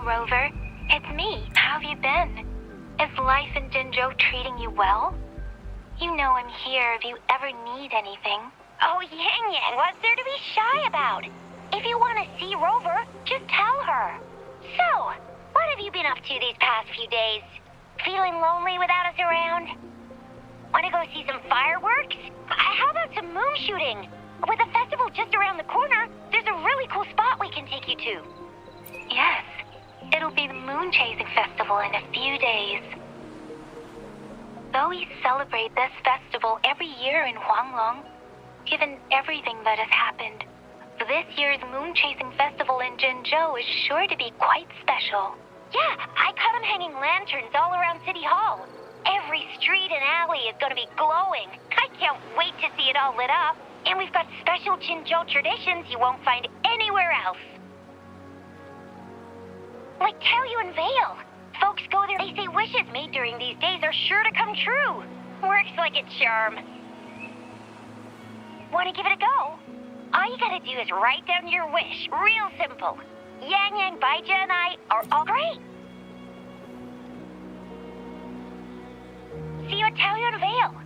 Rover. It's me. How have you been? Is life in Jinzhou treating you well? You know I'm here if you ever need anything. Oh, Yang Yang, what's there to be shy about? If you want to see Rover, just tell her. So, what have you been up to these past few days? Feeling lonely without us around? Want to go see some fireworks? How about some moon shooting? With the festival just around the corner, there's a really cool spot we can take you to. Yes, it'll be the Moon Chasing Festival in a few days. Though we celebrate this festival every year in Huanglong, given everything that has happened, this year's Moon Chasing Festival in Jinzhou is sure to be quite special. Yeah, I caught them hanging lanterns all around City Hall. Every street and alley is going to be glowing. I can't wait to see it all lit up. And we've got special Jinzhou traditions you won't find anywhere else. Like Taoyuan Vale. Folks go there, they say wishes made during these days are sure to come true. Works like a charm. Want to give it a go? All you gotta do is write down your wish. Real simple. Yang Yang, Baija, and I are all great. See you at Taoyuan Vale.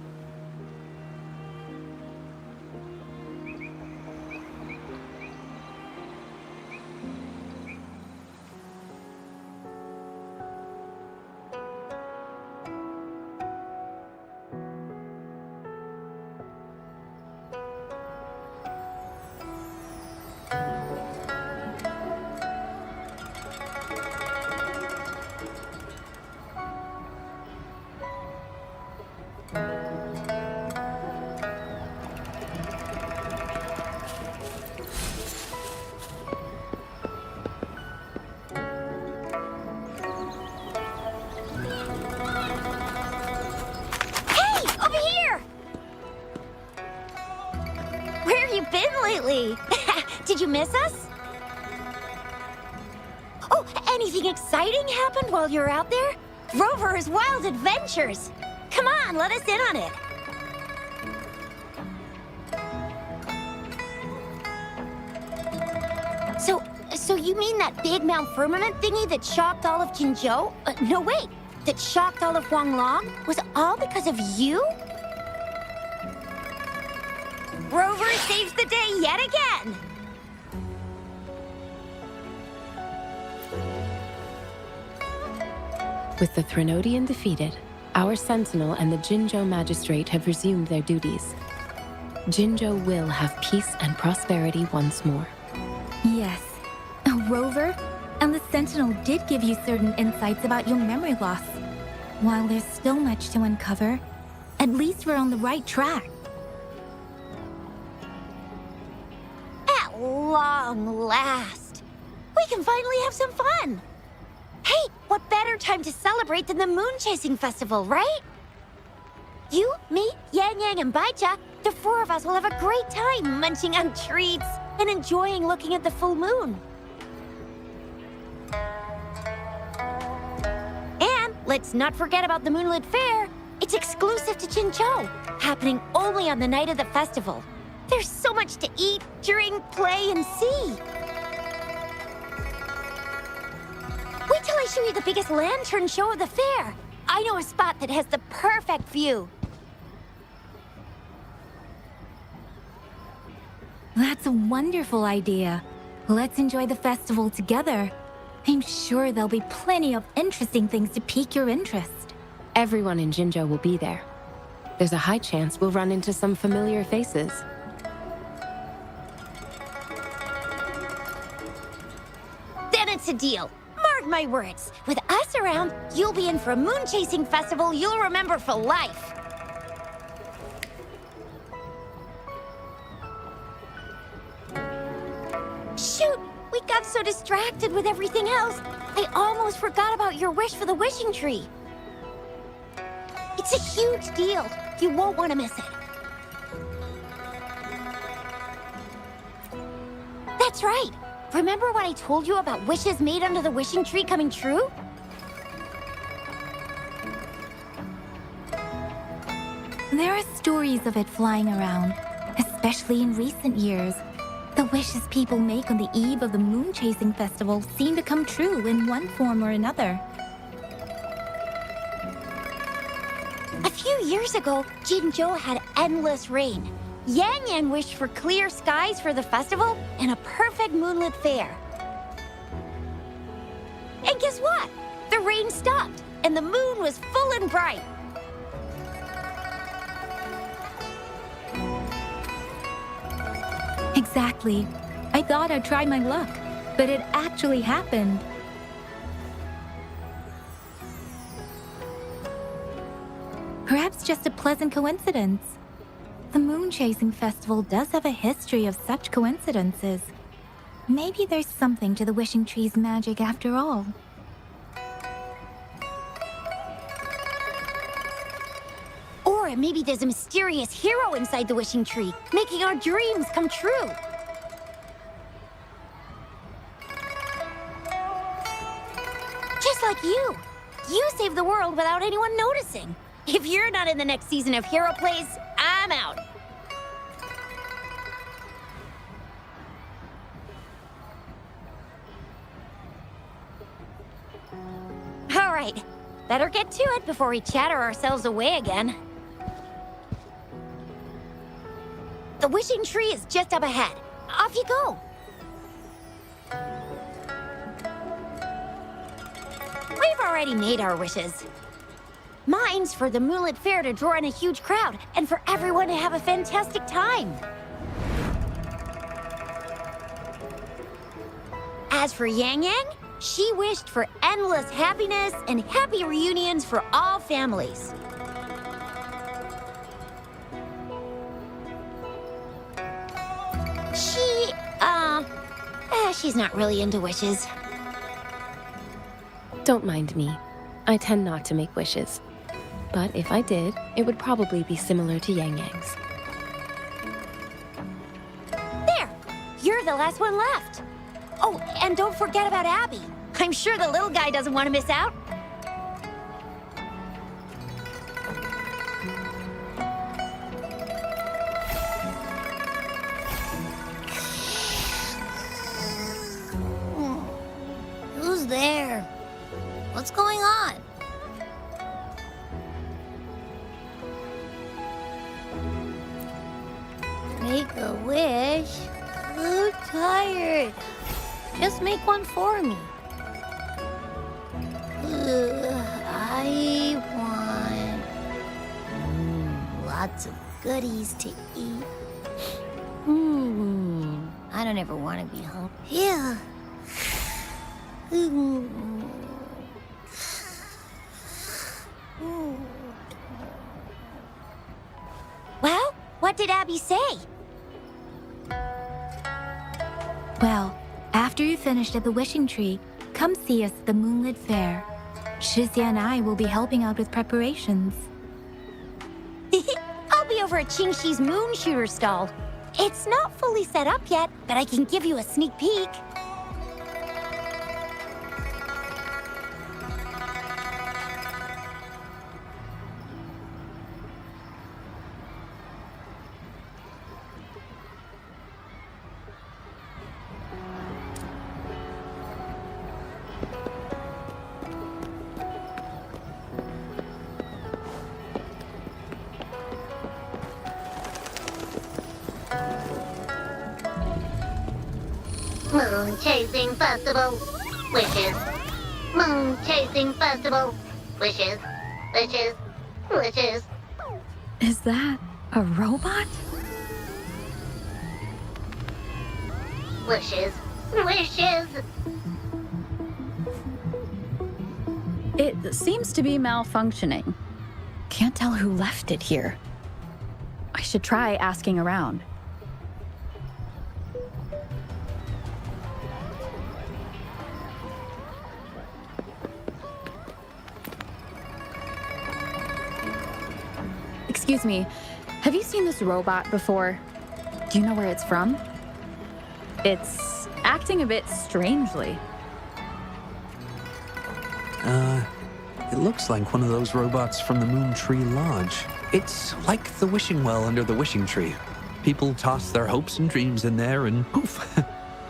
Did you miss us? Oh, anything exciting happened while you were out there? Rover's Wild Adventures! Come on, let us in on it. So you mean that big Mount Firmament thingy that shocked all of Jinzhou? No, wait. That shocked all of Huanglong? Was all because of you? Rover saves the day yet again! With the Threnodian defeated, our Sentinel and the Jinzhou Magistrate have resumed their duties. Jinzhou will have peace and prosperity once more. Yes. Rover and the Sentinel did give you certain insights about your memory loss. While there's still much to uncover, at least we're on the right track. At long last, we can finally have some fun. Hey, what better time to celebrate than the Moon Chasing Festival, right? You, me, Yang Yang, and Baija, the four of us will have a great time munching on treats and enjoying looking at the full moon. And let's not forget about the Moonlit Fair. It's exclusive to Jinzhou, happening only on the night of the festival. There's so much to eat, drink, play, and see. Wait till I show you the biggest lantern show of the fair. I know a spot that has the perfect view. That's a wonderful idea. Let's enjoy the festival together. I'm sure there'll be plenty of interesting things to pique your interest. Everyone in Jinzhou will be there. There's a high chance we'll run into some familiar faces. Then it's a deal. Mark my words. With us around, you'll be in for a moon chasing festival you'll remember for life. Shoot! We got so distracted with everything else, I almost forgot about your wish for the wishing tree. It's a huge deal. You won't want to miss it. That's right. Remember what I told you about wishes made under the wishing tree coming true? There are stories of it flying around, especially in recent years. The wishes people make on the eve of the moon chasing festival seem to come true in one form or another. A few years ago, Jinzhou had endless rain. Yang Yang wished for clear skies for the festival and a perfect moonlit fair. And guess what? The rain stopped, and the moon was full and bright. Exactly. I thought I'd try my luck, but it actually happened. Perhaps just a pleasant coincidence. The moon chasing festival does have a history of such coincidences. Maybe there's something to the wishing tree's magic after all. Or maybe there's a mysterious hero inside the wishing tree, making our dreams come true. Just like you. You saved the world without anyone noticing. If you're not in the next season of Hero Plays, I'm out. All right, better get to it before we chatter ourselves away again. The wishing tree is just up ahead. Off you go. We've already made our wishes. Mine's for the Moonlit Fair to draw in a huge crowd and for everyone to have a fantastic time. As for Yang Yang, she wished for endless happiness and happy reunions for all families. She's not really into wishes. Don't mind me. I tend not to make wishes. But if I did, it would probably be similar to Yang Yang's. There! You're the last one left. Oh, and don't forget about Abby. I'm sure the little guy doesn't want to miss out. Who's there? What's going on? Make a wish? I'm tired. Just make one for me. I want lots of goodies to eat. I don't ever want to be hungry. Yeah. Well, what did Abby say? Well, after you finished at the wishing tree, come see us at the Moonlit Fair. Shizia and I will be helping out with preparations. I'll be over at Qingxi's moon shooter stall. It's not fully set up yet, but I can give you a sneak peek. Moon Chasing Festival. Wishes. Moon Chasing Festival. Wishes. Wishes. Wishes. Is that a robot? Wishes. Wishes. It seems to be malfunctioning. Can't tell who left it here. I should try asking around. Excuse me, have you seen this robot before? Do you know where it's from? It's acting a bit strangely. It looks like one of those robots from the Moon Tree Lodge. It's like the wishing well under the wishing tree, People toss their hopes and dreams in there and poof.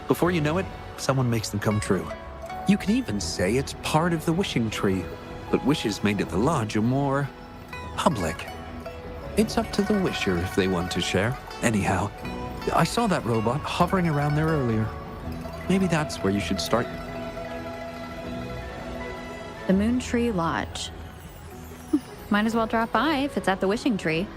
Before you know it, someone makes them come true. You can even say it's part of the wishing tree, but wishes made at the lodge are more public. It's up to the wisher if they want to share. Anyhow, I saw that robot hovering around there earlier. Maybe that's where you should start. The Moon Tree Lodge. Might as well drop by if it's at the wishing tree.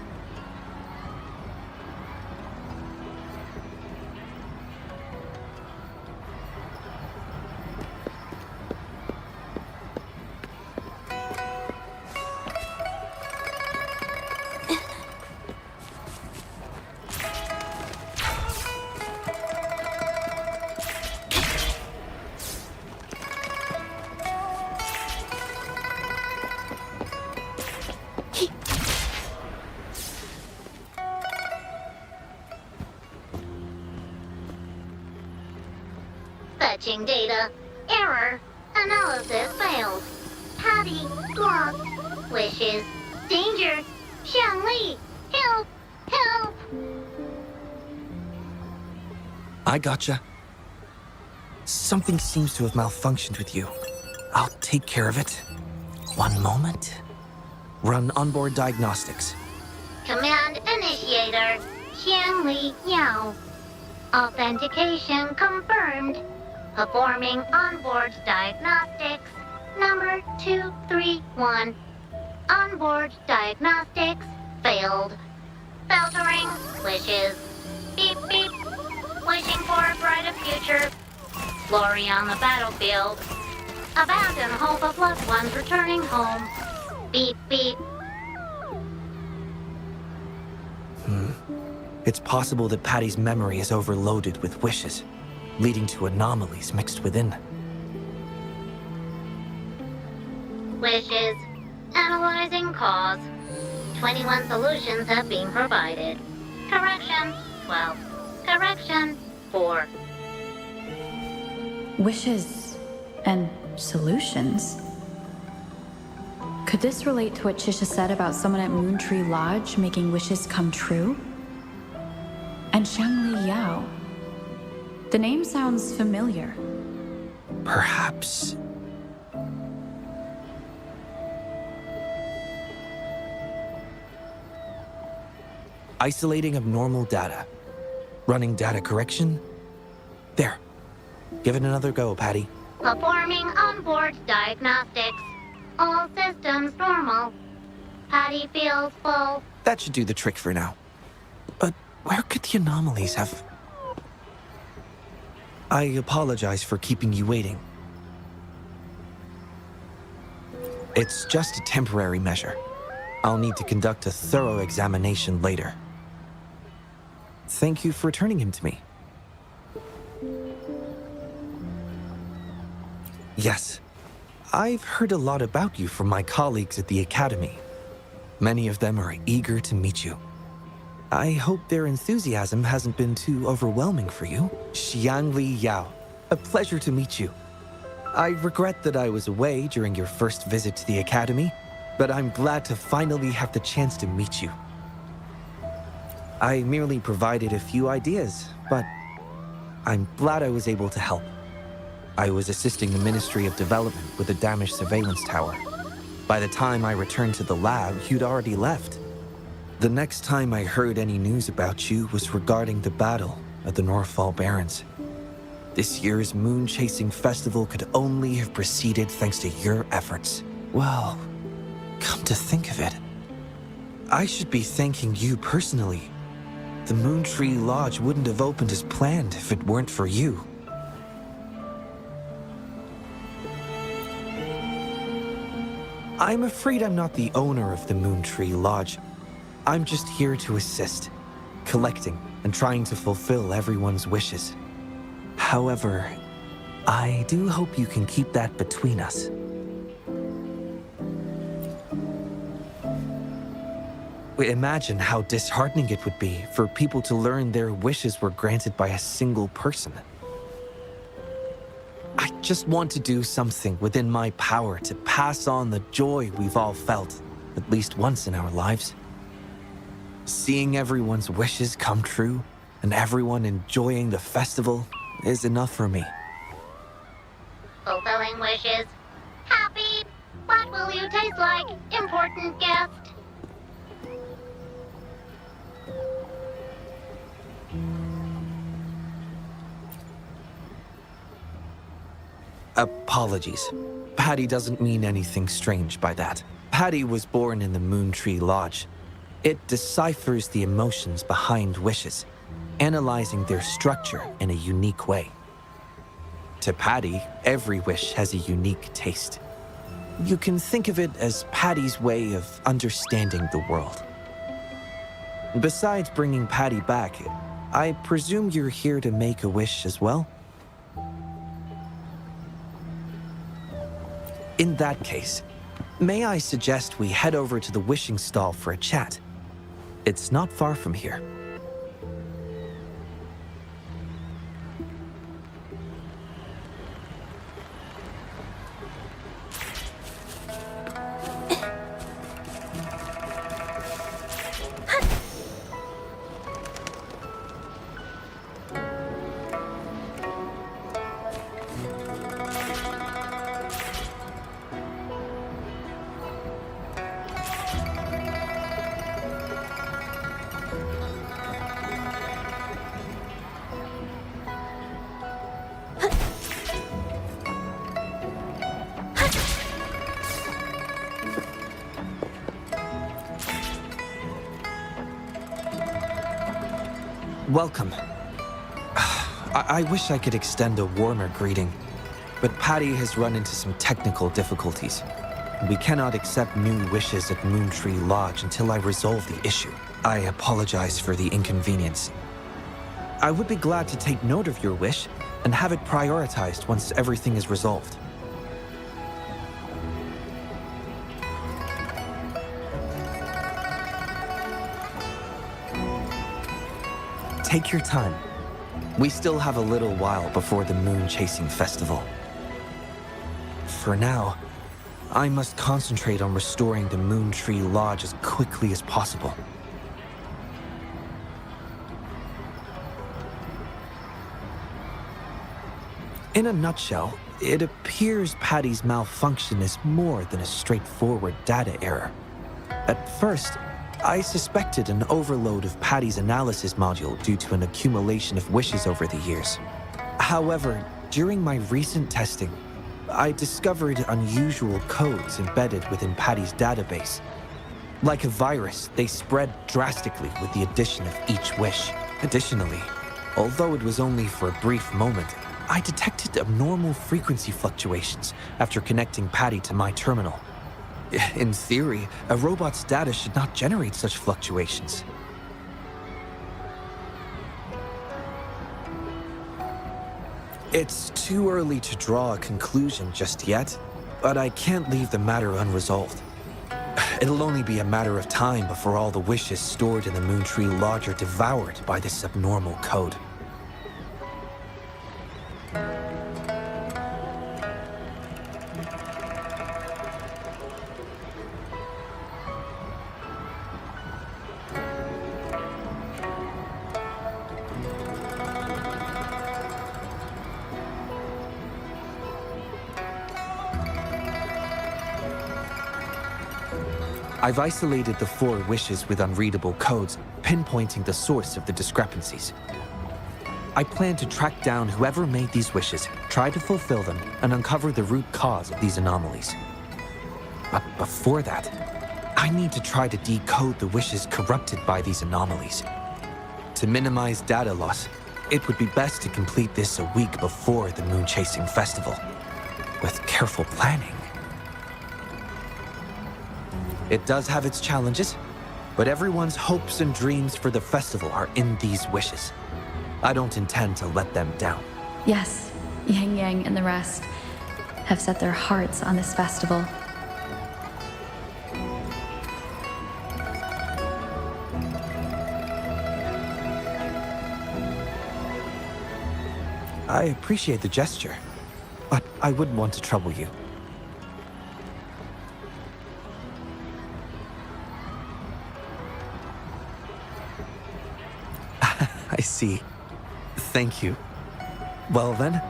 Fetching data. Error. Analysis failed. Patty. Lost. Wishes. Danger. Xiangli. Help. Help. I gotcha. Something seems to have malfunctioned with you. I'll take care of it. One moment. Run onboard diagnostics. Command initiator. Xiangli Yao. Authentication confirmed. Performing onboard diagnostics. Number 231. Onboard diagnostics failed. Filtering wishes. Beep beep. Wishing for a brighter future. Glory on the battlefield. Abandon hope of loved ones returning home. Beep beep. It's possible that Patty's memory is overloaded with wishes, leading to anomalies mixed within. Wishes. Analyzing cause. 21 solutions have been provided. Correction, 12. Correction, 4. Wishes and solutions? Could this relate to what Chisha said about someone at Moon Tree Lodge making wishes come true? And Xiangli Yao. The name sounds familiar. Perhaps. Isolating abnormal data. Running data correction. There. Give it another go, Patty. Performing onboard diagnostics. All systems normal. Patty feels full. That should do the trick for now. But where could the anomalies have... I apologize for keeping you waiting. It's just a temporary measure. I'll need to conduct a thorough examination later. Thank you for returning him to me. Yes, I've heard a lot about you from my colleagues at the Academy. Many of them are eager to meet you. I hope their enthusiasm hasn't been too overwhelming for you. Xiangli Yao, a pleasure to meet you. I regret that I was away during your first visit to the Academy, but I'm glad to finally have the chance to meet you. I merely provided a few ideas, but I'm glad I was able to help. I was assisting the Ministry of Development with a damaged surveillance tower. By the time I returned to the lab, you'd already left. The next time I heard any news about you was regarding the battle at the Northfall Barrens. This year's moon-chasing festival could only have proceeded thanks to your efforts. Well, come to think of it, I should be thanking you personally. The Moon Tree Lodge wouldn't have opened as planned if it weren't for you. I'm afraid I'm not the owner of the Moon Tree Lodge. I'm just here to assist, collecting and trying to fulfill everyone's wishes. However, I do hope you can keep that between us. Imagine how disheartening it would be for people to learn their wishes were granted by a single person. I just want to do something within my power to pass on the joy we've all felt, at least once in our lives. Seeing everyone's wishes come true and everyone enjoying the festival is enough for me. Fulfilling wishes. Happy. What will you taste like, important guest? Apologies. Patty doesn't mean anything strange by that. Patty was born in the Moon Tree Lodge. It deciphers the emotions behind wishes, analyzing their structure in a unique way. To Patty, every wish has a unique taste. You can think of it as Patty's way of understanding the world. Besides bringing Patty back, I presume you're here to make a wish as well? In that case, may I suggest we head over to the wishing stall for a chat? It's not far from here. Welcome. I wish I could extend a warmer greeting, but Patty has run into some technical difficulties. We cannot accept new wishes at Moon Tree Lodge until I resolve the issue. I apologize for the inconvenience. I would be glad to take note of your wish and have it prioritized once everything is resolved. Take your time. We still have a little while before the Moon Chasing Festival. For now, I must concentrate on restoring the Moon Tree Lodge as quickly as possible. In a nutshell, it appears Patty's malfunction is more than a straightforward data error. At first, I suspected an overload of Patty's analysis module due to an accumulation of wishes over the years. However, during my recent testing, I discovered unusual codes embedded within Patty's database. Like a virus, they spread drastically with the addition of each wish. Additionally, although it was only for a brief moment, I detected abnormal frequency fluctuations after connecting Patty to my terminal. In theory, a robot's data should not generate such fluctuations. It's too early to draw a conclusion just yet, but I can't leave the matter unresolved. It'll only be a matter of time before all the wishes stored in the Moon Tree Lodge are devoured by this abnormal code. I've isolated the 4 wishes with unreadable codes, pinpointing the source of the discrepancies. I plan to track down whoever made these wishes, try to fulfill them, and uncover the root cause of these anomalies. But before that, I need to try to decode the wishes corrupted by these anomalies. To minimize data loss, it would be best to complete this a week before the Moon Chasing Festival. With careful planning. It does have its challenges, but everyone's hopes and dreams for the festival are in these wishes. I don't intend to let them down. Yes, Yang Yang and the rest have set their hearts on this festival. I appreciate the gesture, but I wouldn't want to trouble you. I see. Thank you. Well then,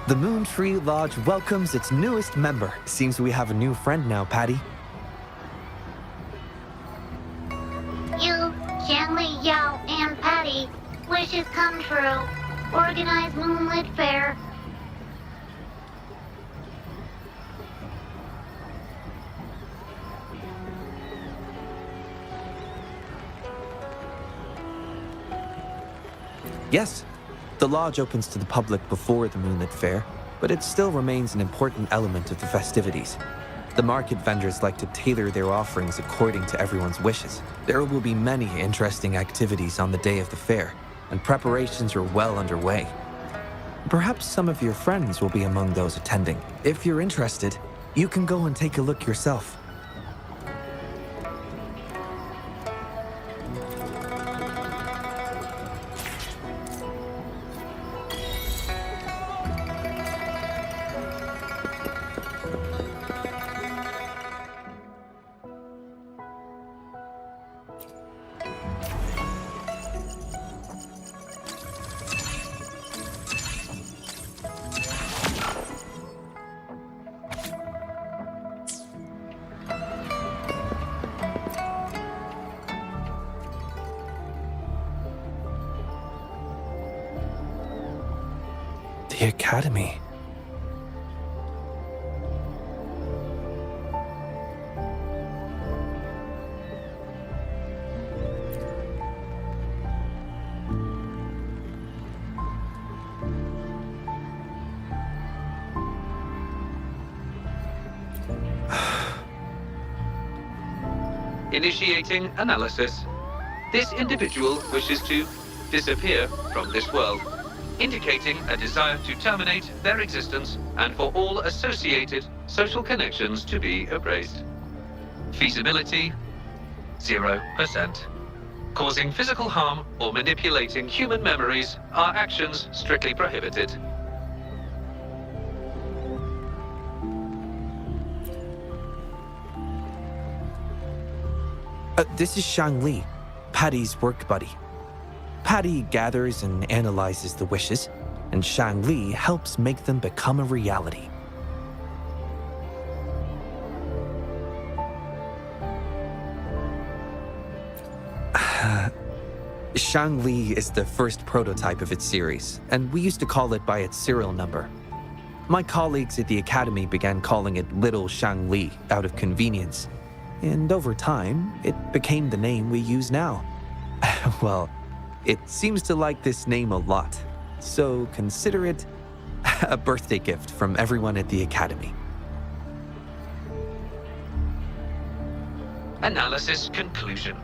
the Moon Tree Lodge welcomes its newest member. Seems we have a new friend now, Patty. You, Xiangli, Yao, and Patty, wishes come true. Organize Moonlit Fair. Yes, the lodge opens to the public before the Moonlit Fair, but it still remains an important element of the festivities. The market vendors like to tailor their offerings according to everyone's wishes. There will be many interesting activities on the day of the fair, and preparations are well underway. Perhaps some of your friends will be among those attending. If you're interested, you can go and take a look yourself. The Academy. Initiating analysis. This individual wishes to disappear from this world, indicating a desire to terminate their existence and for all associated social connections to be erased. Feasibility, 0%. Causing physical harm or manipulating human memories are actions strictly prohibited. This is Shangli, Patty's work buddy. Patty gathers and analyzes the wishes, and Shangli helps make them become a reality. Shangli is the first prototype of its series, and we used to call it by its serial number. My colleagues at the Academy began calling it Little Shangli out of convenience, and over time, it became the name we use now. Well, it seems to like this name a lot, so consider it a birthday gift from everyone at the Academy. Analysis conclusion.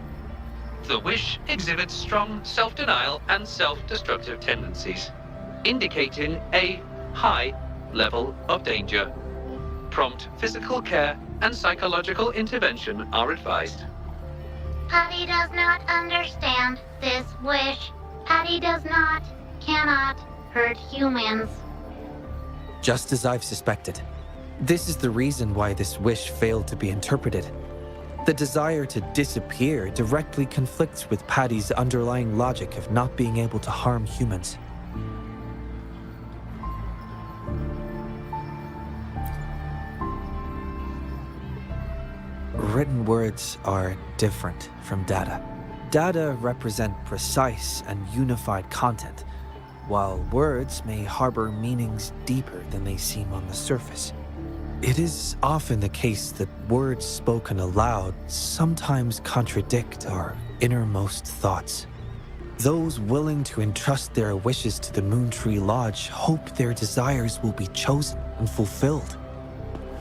The wish exhibits strong self-denial and self-destructive tendencies, indicating a high level of danger. Prompt physical care and psychological intervention are advised. Patty does not understand this wish. Patty cannot hurt humans. Just as I've suspected. This is the reason why this wish failed to be interpreted. The desire to disappear directly conflicts with Patty's underlying logic of not being able to harm humans. Written words are different from data. Data represent precise and unified content, while words may harbor meanings deeper than they seem on the surface. It is often the case that words spoken aloud sometimes contradict our innermost thoughts. Those willing to entrust their wishes to the Moon Tree Lodge hope their desires will be chosen and fulfilled.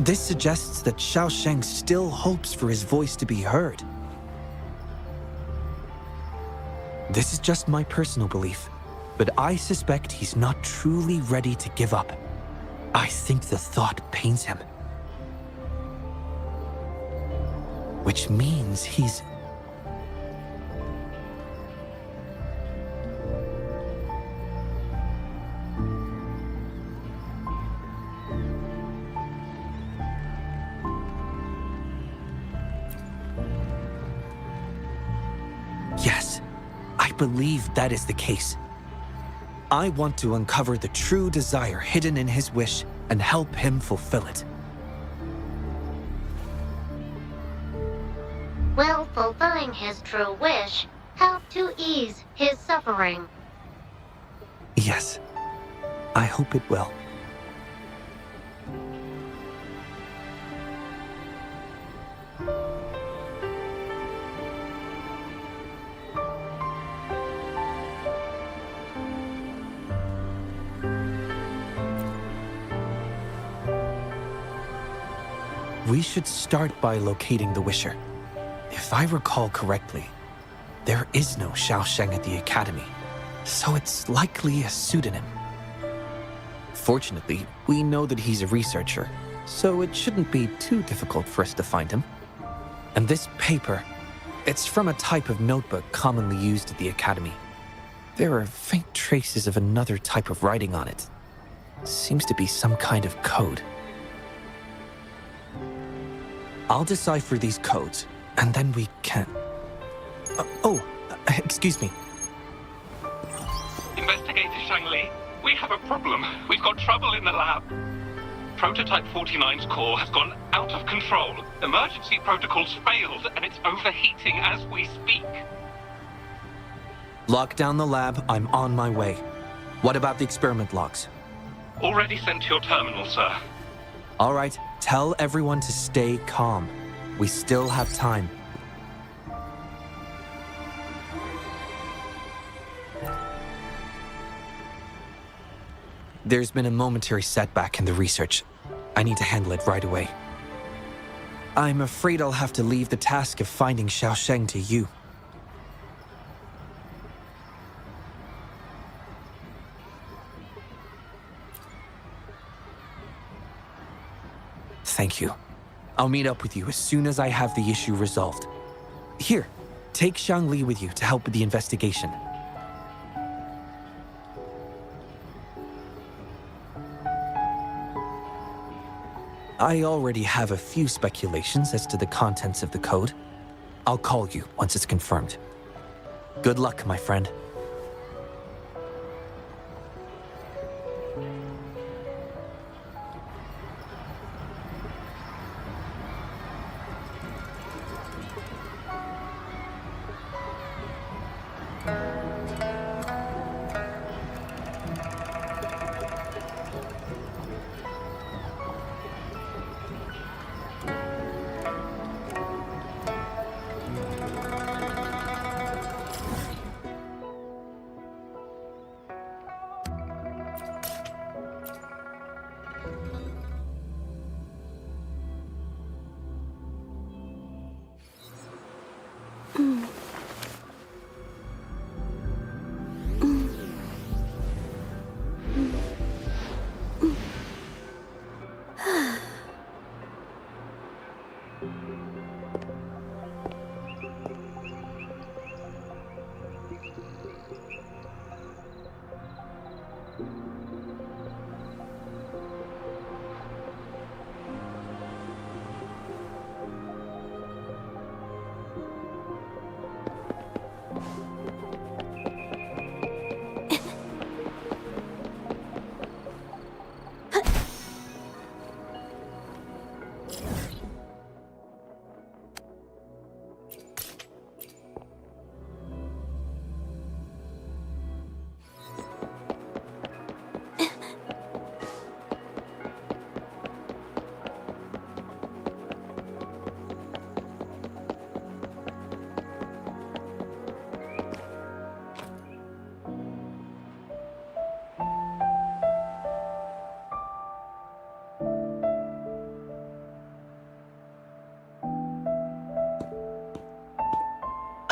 This suggests that Xiaosheng still hopes for his voice to be heard. This is just my personal belief, but I suspect he's not truly ready to give up. I think the thought pains him. Which means he's... Yes, I believe that is the case. I want to uncover the true desire hidden in his wish and help him fulfill it. Will fulfilling his true wish help to ease his suffering? Yes, I hope it will. We should start by locating the Wisher. If I recall correctly, there is no Xiaosheng at the Academy, so it's likely a pseudonym. Fortunately, we know that he's a researcher, so it shouldn't be too difficult for us to find him. And this paper, it's from a type of notebook commonly used at the Academy. There are faint traces of another type of writing on it. Seems to be some kind of code. I'll decipher these codes, and then we can... excuse me. Investigator Shangli, we have a problem. We've got trouble in the lab. Prototype 49's core has gone out of control. Emergency protocols failed, and it's overheating as we speak. Lock down the lab. I'm on my way. What about the experiment logs? Already sent to your terminal, sir. All right, tell everyone to stay calm. We still have time. There's been a momentary setback in the research. I need to handle it right away. I'm afraid I'll have to leave the task of finding Xiaosheng to you. Thank you. I'll meet up with you as soon as I have the issue resolved. Here, take Shangli with you to help with the investigation. I already have a few speculations as to the contents of the code. I'll call you once it's confirmed. Good luck, my friend.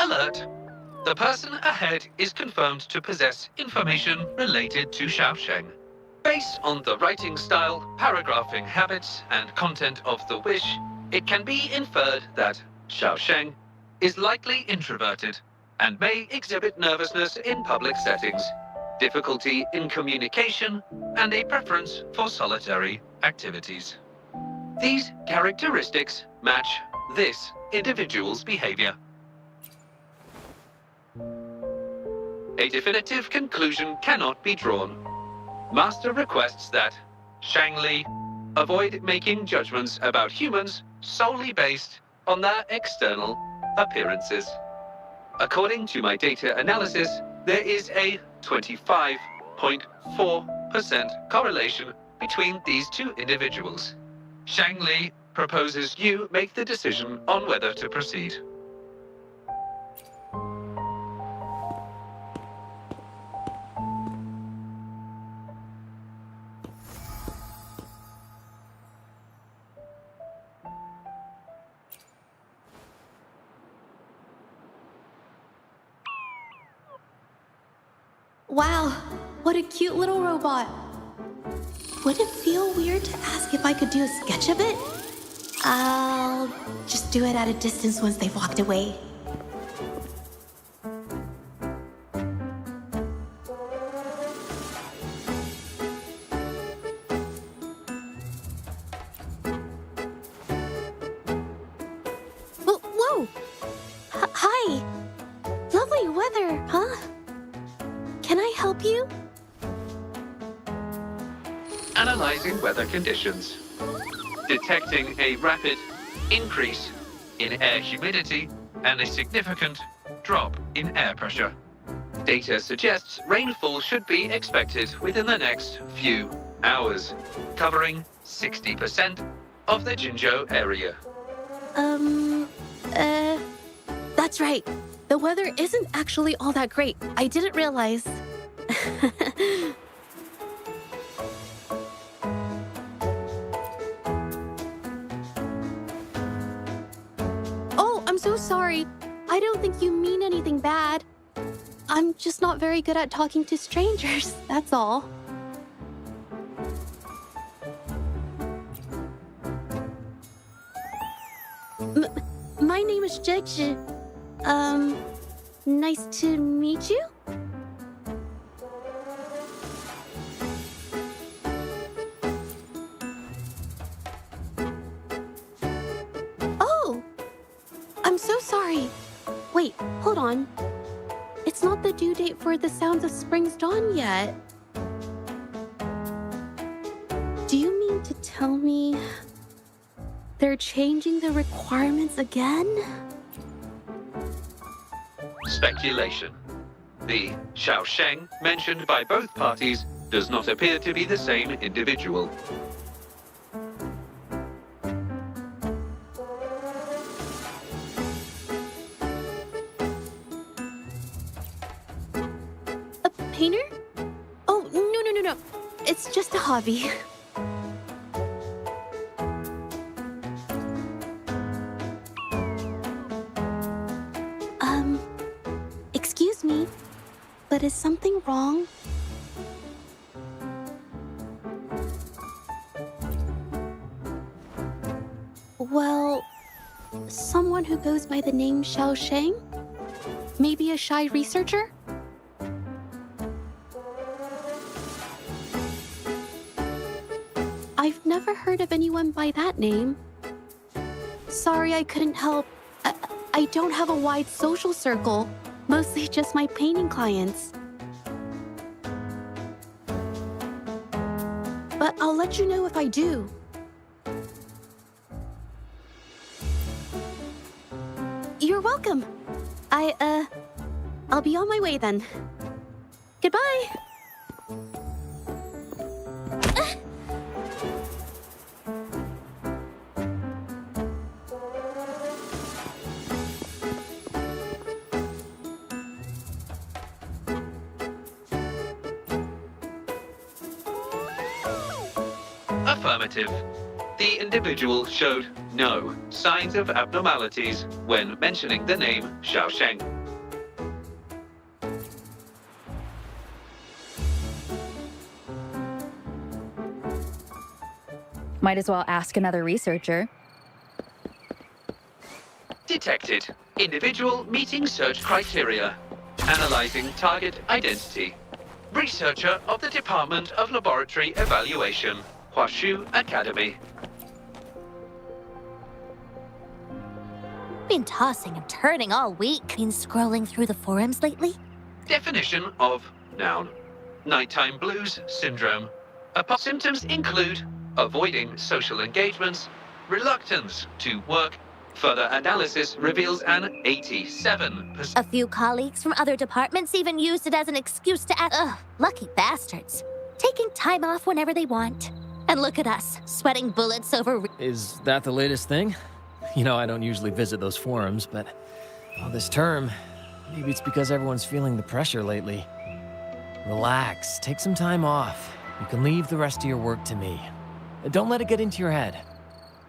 Alert! The person ahead is confirmed to possess information related to Xiaosheng. Based on the writing style, paragraphing habits, and content of the wish, it can be inferred that Xiaosheng is likely introverted and may exhibit nervousness in public settings, difficulty in communication, and a preference for solitary activities. These characteristics match this individual's behavior. a definitive conclusion cannot be drawn. Master requests that Shangli avoid making judgments about humans solely based on their external appearances. According to my data analysis, there is a 25.4% correlation between these two individuals. Shangli proposes you make the decision on whether to proceed. Wow, what a cute little robot. Would it feel weird to ask if I could do a sketch of it? I'll just do it at a distance once they've walked away. Whoa! Hi! Lovely weather, huh? Can I help you? Analyzing weather conditions. Detecting a rapid increase in air humidity and a significant drop in air pressure. Data suggests rainfall should be expected within the next few hours, covering 60% of the Jinzhou area. That's right. The weather isn't actually all that great. I didn't realize. Oh, I'm so sorry. I don't think you mean anything bad. I'm just not very good at talking to strangers, that's all. My name is Judge. Nice to meet you? Oh! I'm so sorry. Wait, hold on. It's not the due date for The Sounds of Spring's Dawn yet. Do you mean to tell me they're changing the requirements again? Speculation. The Xiaosheng mentioned by both parties does not appear to be the same individual. A painter? Oh, no. It's just a hobby. Excuse me, but is something wrong? Well, someone who goes by the name Xiaosheng? Maybe a shy researcher? I've never heard of anyone by that name. Sorry, I couldn't help. I don't have a wide social circle. Mostly just my painting clients. But I'll let you know if I do. You're welcome. I'll be on my way then. Goodbye. Affirmative. The individual showed no signs of abnormalities when mentioning the name Xiaosheng. Might as well ask another researcher. Detected. Individual meeting search criteria. Analyzing target identity. Researcher of the Department of Laboratory Evaluation, Huashu Academy. Been tossing and turning all week. Been scrolling through the forums lately? Definition of noun. Nighttime blues syndrome. Symptoms include avoiding social engagements, reluctance to work. Further analysis reveals an 87%. A few colleagues from other departments even used it as an excuse to ask. Ugh, lucky bastards. Taking time off whenever they want. And look at us, sweating bullets over... Is that the latest thing? You know, I don't usually visit those forums, but this term, maybe it's because everyone's feeling the pressure lately. Relax, take some time off. You can leave the rest of your work to me. Don't let it get into your head.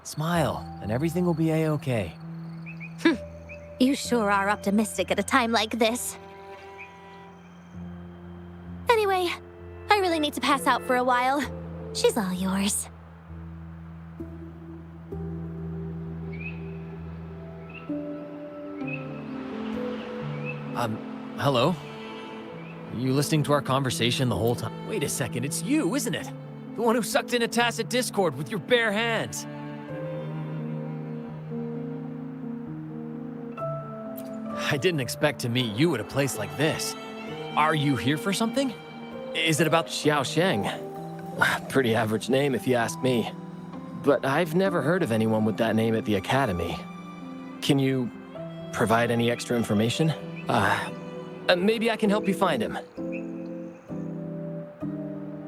Smile, and everything will be a-okay. You sure are optimistic at a time like this. Anyway, I really need to pass out for a while. She's all yours. Hello? You listening to our conversation the whole time? Wait a second, it's you, isn't it? The one who sucked in a tacit Discord with your bare hands. I didn't expect to meet you at a place like this. Are you here for something? Is it about Xiaosheng? Pretty average name if you ask me. But I've never heard of anyone with that name at the Academy. Can you provide any extra information? Maybe I can help you find him.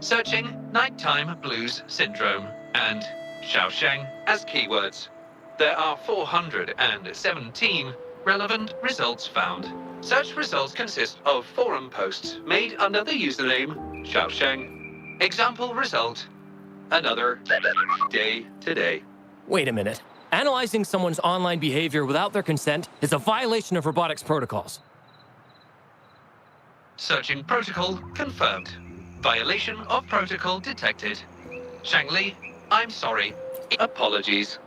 Searching nighttime blues syndrome and Xiaosheng as keywords. There are 417 relevant results found. Such results consist of forum posts made under the username Xiaosheng. Example result: another day today. Wait a minute. Analyzing someone's online behavior without their consent is a violation of robotics protocols. Searching protocol confirmed. Violation of protocol detected. Shangli, I'm sorry. Apologies.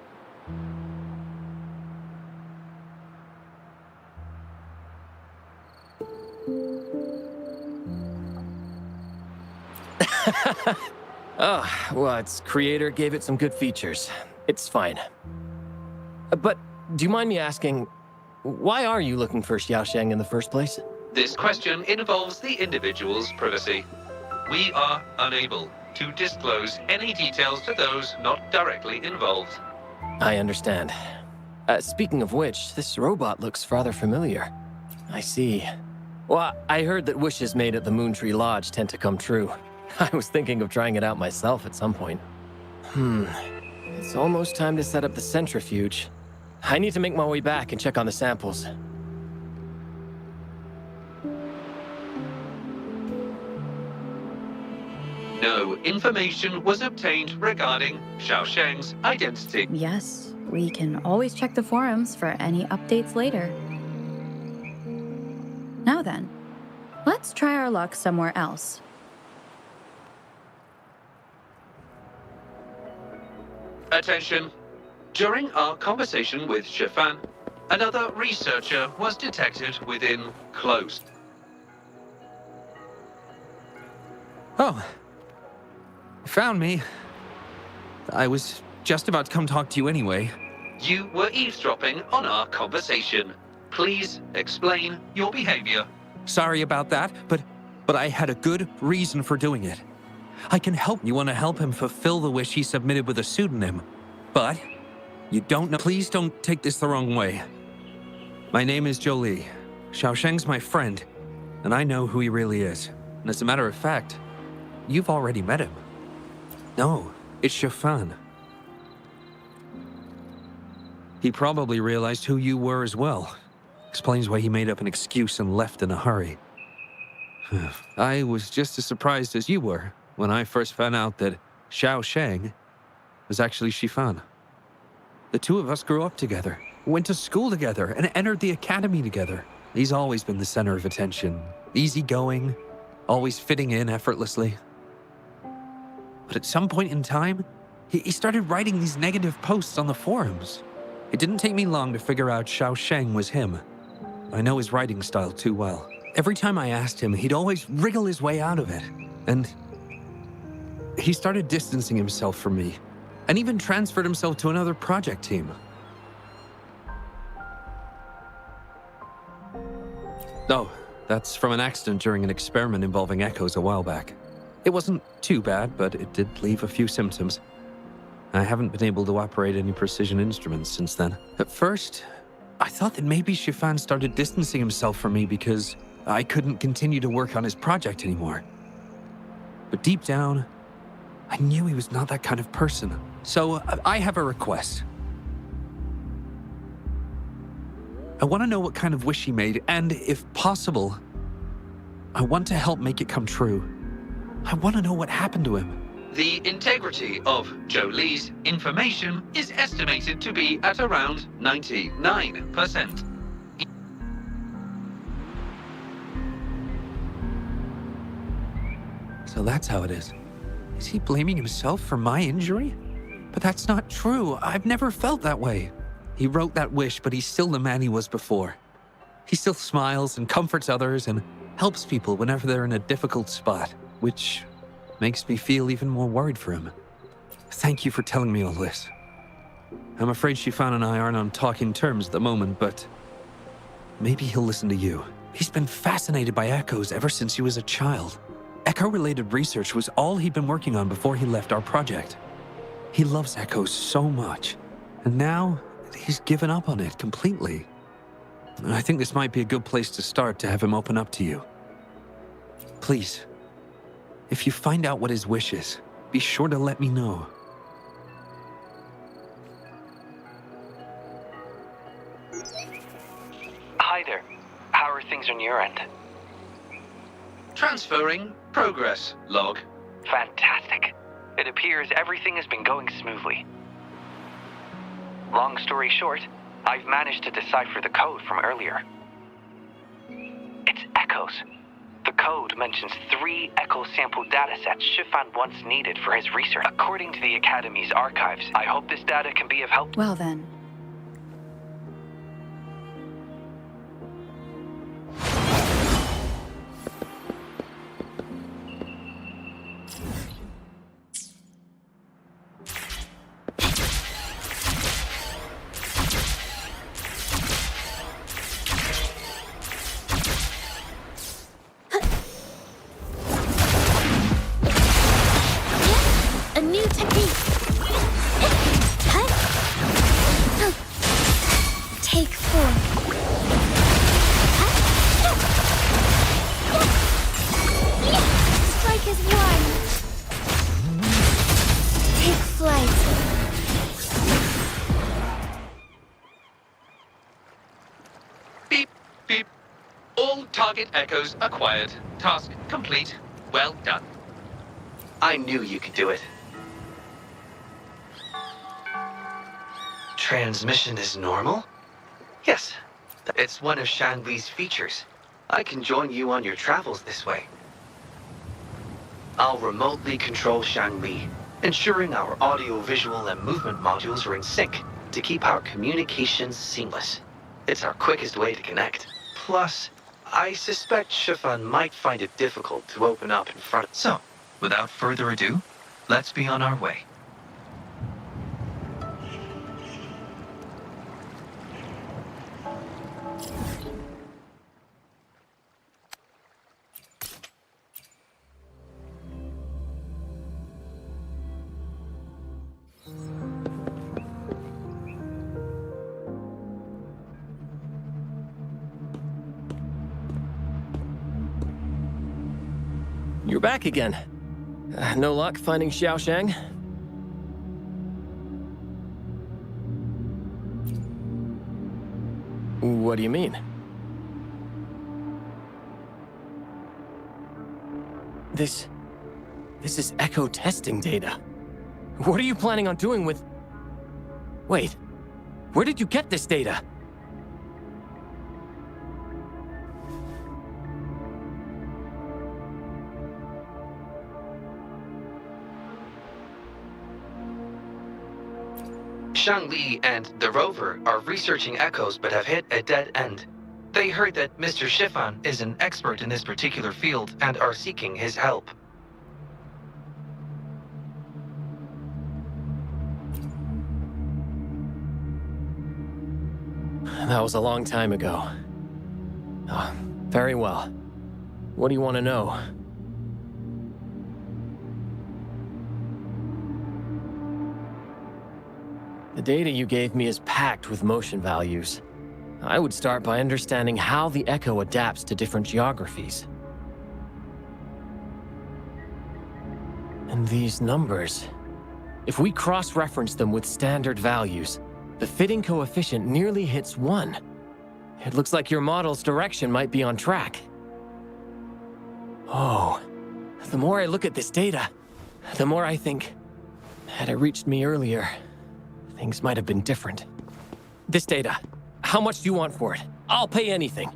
Oh, well, its creator gave it some good features. It's fine. But do you mind me asking, why are you looking for Xiaosheng in the first place? This question involves the individual's privacy. We are unable to disclose any details to those not directly involved. I understand. Speaking of which, this robot looks rather familiar. I see. Well, I heard that wishes made at the Moontree Lodge tend to come true. I was thinking of trying it out myself at some point. It's almost time to set up the centrifuge. I need to make my way back and check on the samples. No information was obtained regarding Xiaosheng's identity. Yes, we can always check the forums for any updates later. Now then, let's try our luck somewhere else. Attention. During our conversation with Shifan, another researcher was detected within closed. Oh. Found me. I was just about to come talk to you anyway. You were eavesdropping on our conversation. Please explain your behavior. Sorry about that, but I had a good reason for doing it. I can help you want to help him fulfill the wish he submitted with a pseudonym. But you don't know. Please don't take this the wrong way. My name is Jolie. Xiaosheng's my friend, and I know who he really is. And as a matter of fact, you've already met him. No, it's Shifan. He probably realized who you were as well. Explains why he made up an excuse and left in a hurry. I was just as surprised as you were when I first found out that Xiaosheng was actually Shifan. The two of us grew up together, went to school together, and entered the academy together. He's always been the center of attention, easygoing, always fitting in effortlessly. But at some point in time, he started writing these negative posts on the forums. It didn't take me long to figure out Xiaosheng was him. I know his writing style too well. Every time I asked him, he'd always wriggle his way out of it. And he started distancing himself from me, and even transferred himself to another project team. Oh, That's from an accident during an experiment involving echoes a while back. It wasn't too bad, but it did leave a few symptoms. I haven't been able to operate any precision instruments since then. At first, I thought that maybe Chiffon started distancing himself from me because I couldn't continue to work on his project anymore. But deep down, I knew he was not that kind of person. So I have a request. I want to know what kind of wish he made, and if possible, I want to help make it come true. I want to know what happened to him. The integrity of Joe Lee's information is estimated to be at around 99%. So that's how it is. Is he blaming himself for my injury? But that's not true. I've never felt that way. He wrote that wish, but he's still the man he was before. He still smiles and comforts others and helps people whenever they're in a difficult spot, which makes me feel even more worried for him. Thank you for telling me all this. I'm afraid Chiffon and I aren't on talking terms at the moment, but maybe he'll listen to you. He's been fascinated by echoes ever since he was a child. Echo-related research was all he'd been working on before he left our project. He loves echoes so much, and now he's given up on it completely. I think this might be a good place to start to have him open up to you. Please, if you find out what his wish is, be sure to let me know. Hi there. How are things on your end? Transferring progress log. Fantastic. It appears everything has been going smoothly. Long story short, I've managed to decipher the code from earlier. It's echoes. The code mentions 3 echo sample datasets Chiffon once needed for his research. According to the Academy's archives, I hope this data can be of help. Well then. A new technique. Take 4. Strike is 1. Take flight. Beep, beep. All target echoes acquired. Task complete. Well done. I knew you could do it. Transmission is normal? Yes, it's one of Shanli's features. I can join you on your travels this way. I'll remotely control Shanli, ensuring our audio-visual and movement modules are in sync to keep our communications seamless. It's our quickest way to connect. Plus, I suspect Chiffon might find it difficult to open up in front of... So, without further ado, let's be on our way. You're back again. No luck finding Xiaoshang? What do you mean? This is echo testing data. What are you planning on doing with... Wait, where did you get this data? Shanli and the rover are researching echoes but have hit a dead end. They heard that Mr. Chiffon is an expert in this particular field and are seeking his help. That was a long time ago. Oh, Very well. What do you want to know? The data you gave me is packed with motion values. I would start by understanding how the echo adapts to different geographies. And these numbers, if we cross-reference them with standard values, the fitting coefficient nearly hits 1. It looks like your model's direction might be on track. Oh, the more I look at this data, the more I think, had it reached me earlier, things might have been different. This data, how much do you want for it? I'll pay anything.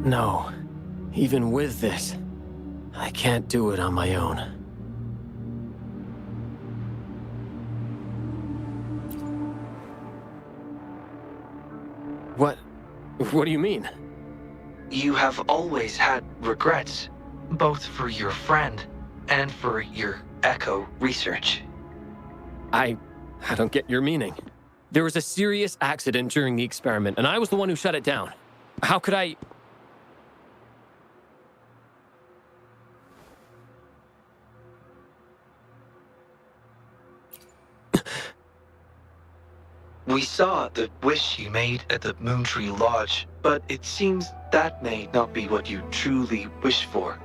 No, even with this, I can't do it on my own. What do you mean? You have always had regrets, both for your friend and for your echo research. I don't get your meaning. There was a serious accident during the experiment, and I was the one who shut it down. How could I... We saw the wish you made at the Moontree Lodge, but it seems that may not be what you truly wish for.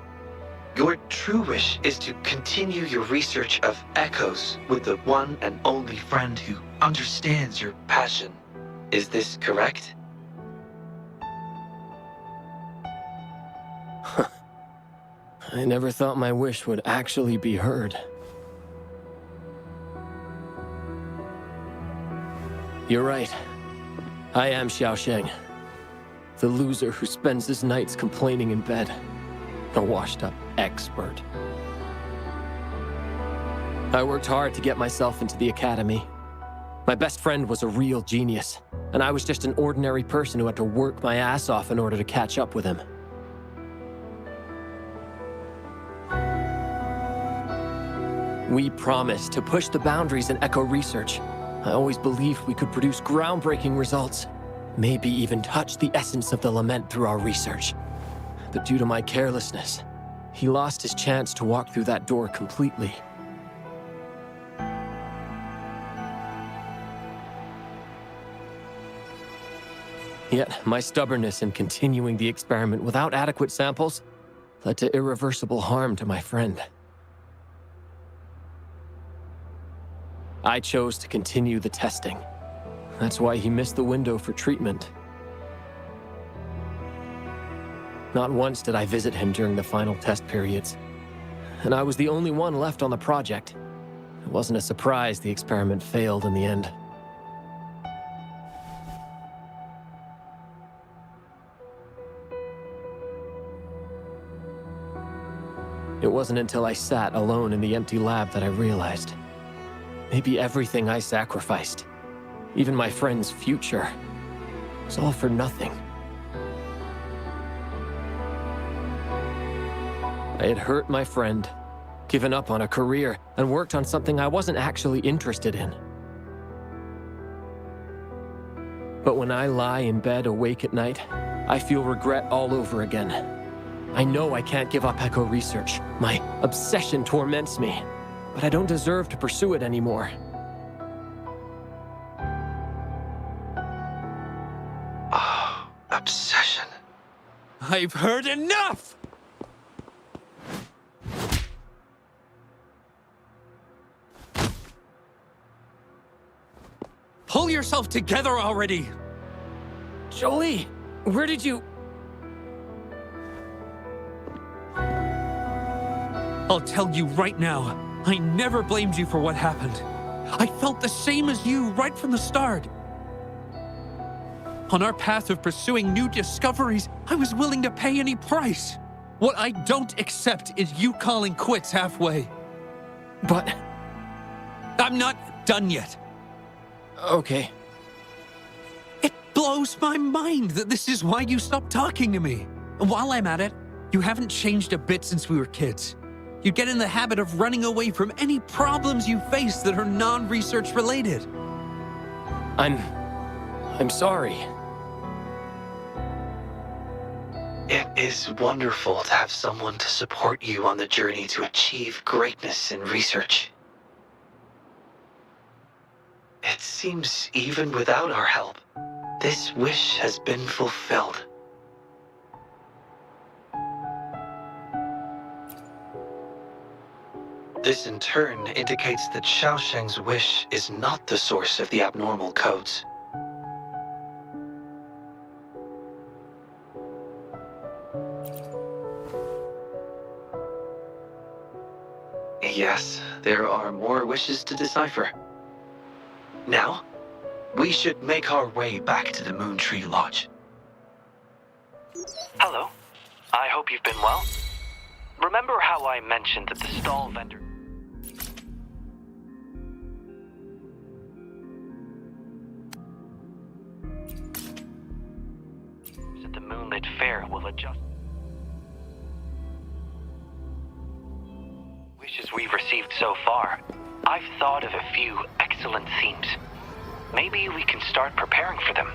Your true wish is to continue your research of echoes with the one and only friend who understands your passion. Is this correct? I never thought my wish would actually be heard. You're right. I am Xiaosheng, the loser who spends his nights complaining in bed. A washed-up expert. I worked hard to get myself into the academy. My best friend was a real genius, and I was just an ordinary person who had to work my ass off in order to catch up with him. We promised to push the boundaries in echo research. I always believed we could produce groundbreaking results, maybe even touch the essence of the lament through our research. But due to my carelessness, he lost his chance to walk through that door completely. Yet, my stubbornness in continuing the experiment without adequate samples led to irreversible harm to my friend. I chose to continue the testing. That's why he missed the window for treatment. Not once did I visit him during the final test periods, and I was the only one left on the project. It wasn't a surprise the experiment failed in the end. It wasn't until I sat alone in the empty lab that I realized. Maybe everything I sacrificed, even my friend's future, was all for nothing. I had hurt my friend, given up on a career, and worked on something I wasn't actually interested in. But when I lie in bed awake at night, I feel regret all over again. I know I can't give up echo research. My obsession torments me, but I don't deserve to pursue it anymore. Oh, obsession. I've heard enough! Pull yourself together already! Jolie, where did you... I'll tell you right now, I never blamed you for what happened. I felt the same as you right from the start. On our path of pursuing new discoveries, I was willing to pay any price. What I don't accept is you calling quits halfway. But... I'm not done yet. Okay. It blows my mind that this is why you stopped talking to me. And while I'm at it, you haven't changed a bit since we were kids. You get in the habit of running away from any problems you face that are non-research related. I'm sorry. It is wonderful to have someone to support you on the journey to achieve greatness in research. It seems even without our help, this wish has been fulfilled. This in turn indicates that Xiaosheng's wish is not the source of the abnormal codes. Yes, there are more wishes to decipher. Now, we should make our way back to the Moon Tree Lodge. Hello. I hope you've been well. Remember how I mentioned that the stall vendor... at the Moonlit Fair will adjust... wishes we've received so far. I've thought of a few excellent themes. Maybe we can start preparing for them.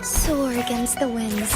Soar against the winds.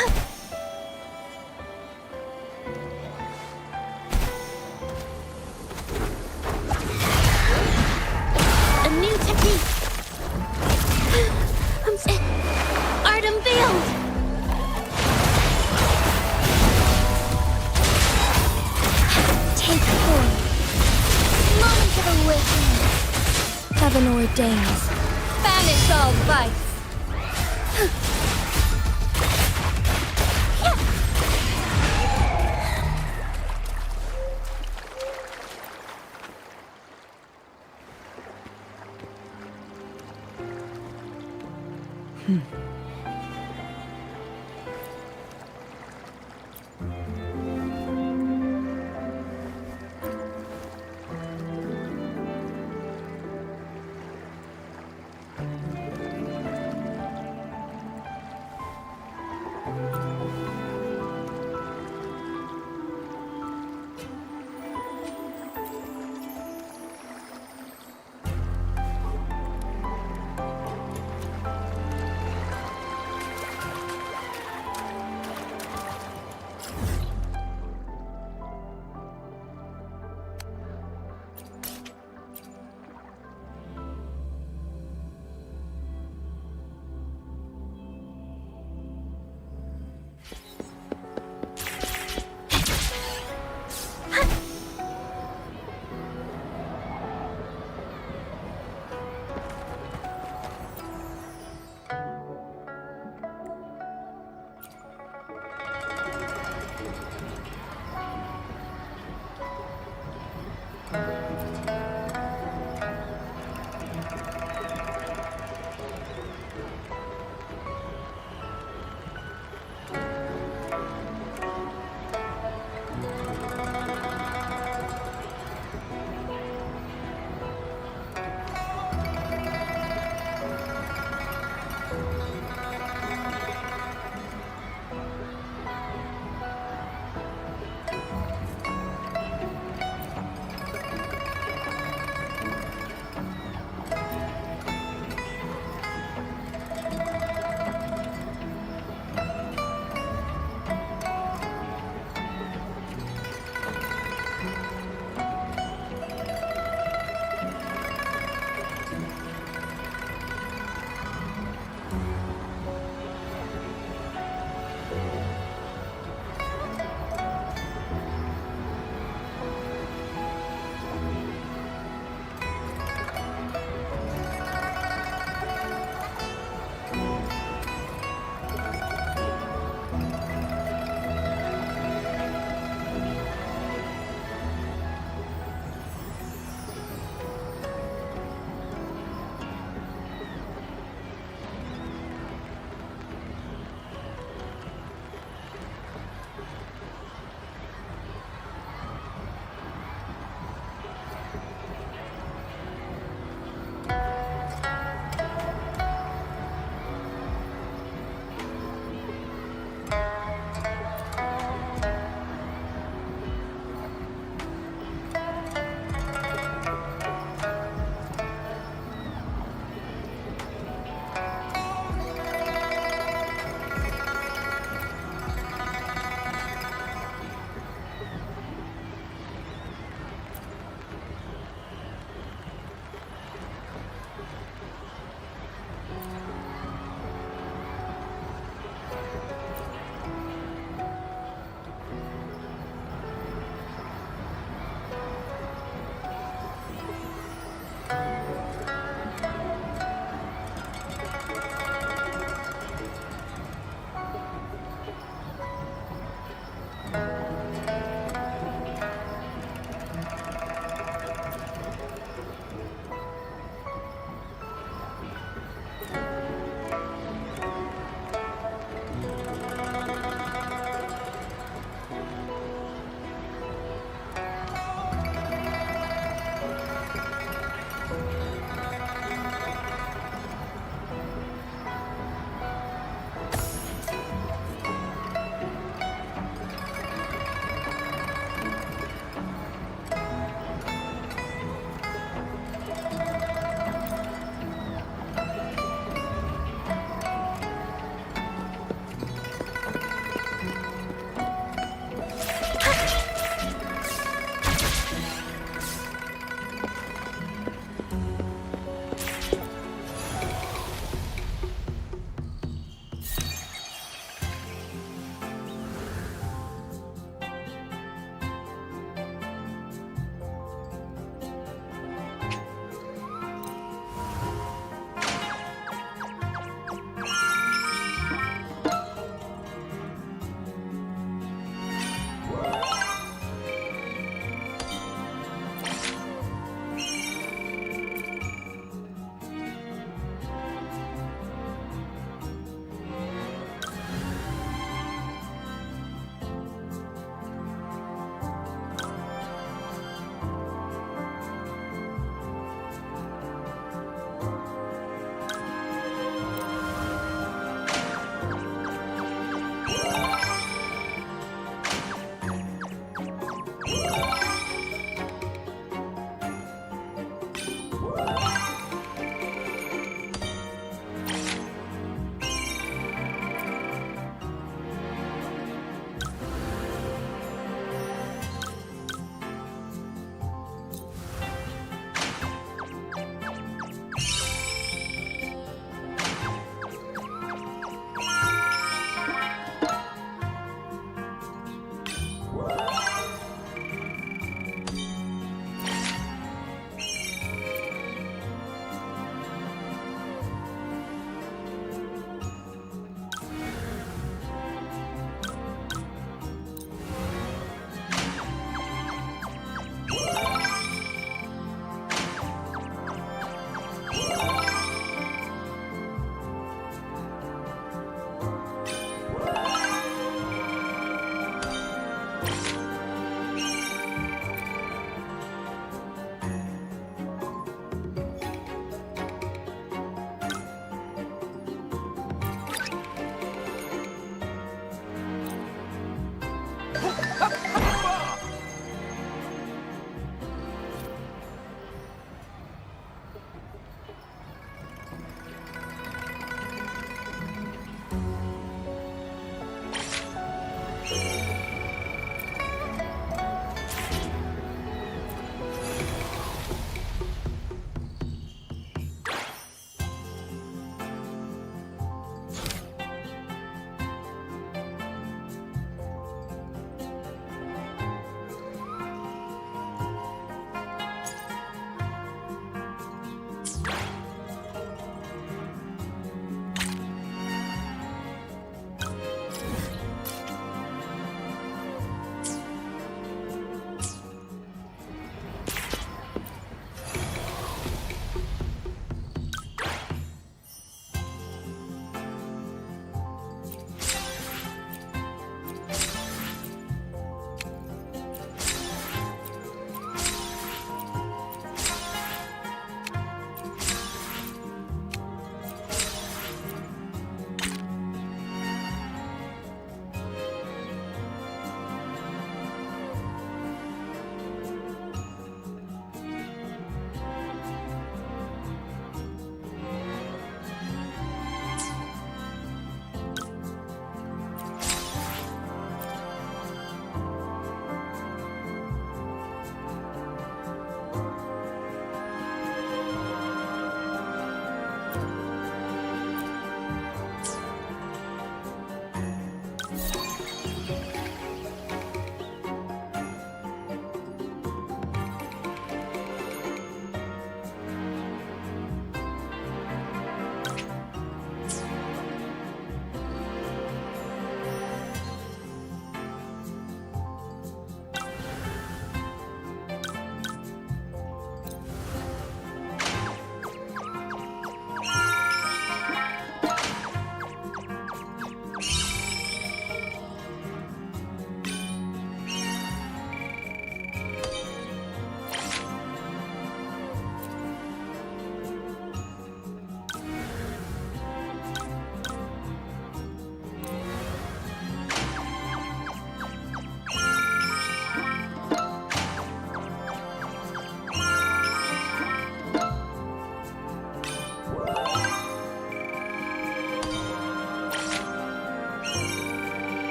A new technique. Art unveiled. Take form. Moment of awakening. Heaven ordains. Banish all vice.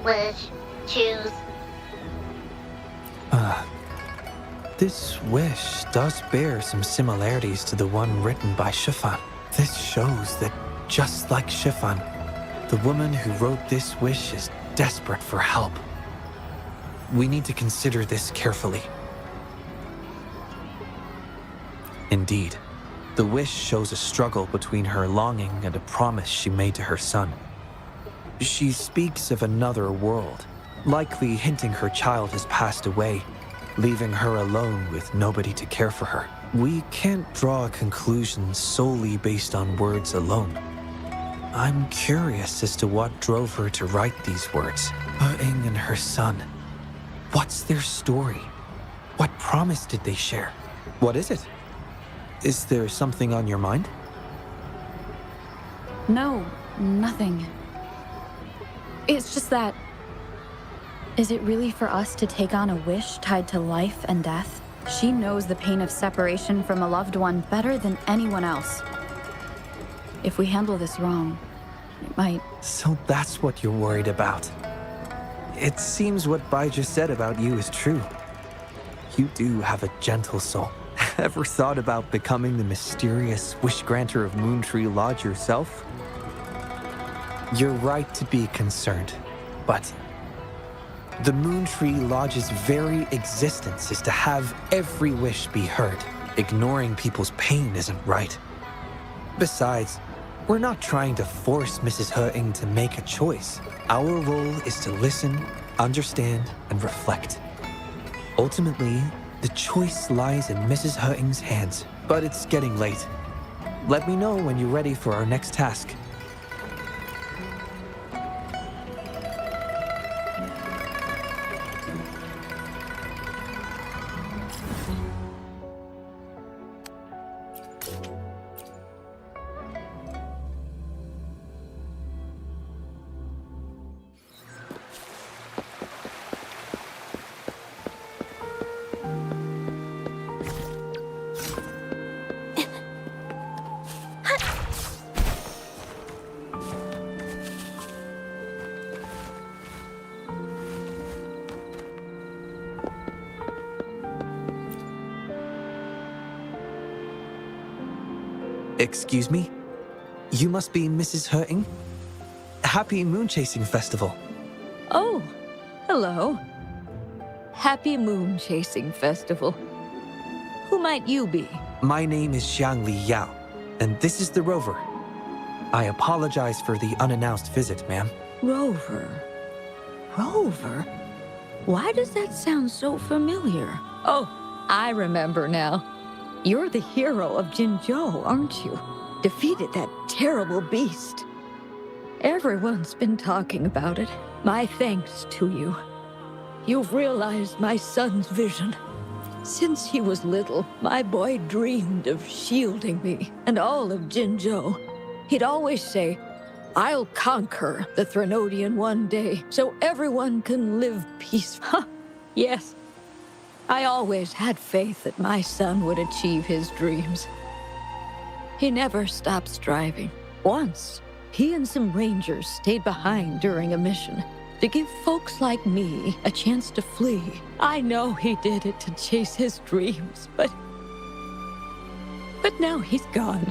wish, choose. This wish does bear some similarities to the one written by Shifan. This shows that, just like Shifan, the woman who wrote this wish is desperate for help. We need to consider this carefully. Indeed, the wish shows a struggle between her longing and a promise she made to her son. She speaks of another world, likely hinting her child has passed away, leaving her alone with nobody to care for her. We can't draw a conclusion solely based on words alone. I'm curious as to what drove her to write these words. Wuthering and her son. What's their story? What promise did they share? What is it? Is there something on your mind? No, nothing. It's just that... Is it really for us to take on a wish tied to life and death? She knows the pain of separation from a loved one better than anyone else. If we handle this wrong, it might... So that's what you're worried about. It seems what Bai just said about you is true. You do have a gentle soul. Ever thought about becoming the mysterious wish granter of Moontree Lodge yourself? You're right to be concerned, but the Moontree Lodge's very existence is to have every wish be heard. Ignoring people's pain isn't right. Besides, we're not trying to force Mrs. Wuthering to make a choice. Our role is to listen, understand, and reflect. Ultimately, the choice lies in Mrs. Wuthering's hands, but it's getting late. Let me know when you're ready for our next task. Excuse me? You must be Mrs. Wuthering? Happy Moonchasing Festival. Oh, hello. Happy Moon Chasing Festival. Who might you be? My name is Xiangli Yao, and this is the Rover. I apologize for the unannounced visit, ma'am. Rover. Rover? Why does that sound so familiar? Oh, I remember now. You're the hero of Jinzhou, aren't you? Defeated that terrible beast. Everyone's been talking about it. My thanks to you. You've realized my son's vision. Since he was little, my boy dreamed of shielding me and all of Jinzhou. He'd always say, "I'll conquer the Threnodian one day, so everyone can live peaceful." Yes. I always had faith that my son would achieve his dreams. He never stopped striving. Once, he and some rangers stayed behind during a mission to give folks like me a chance to flee. I know he did it to chase his dreams, but now he's gone.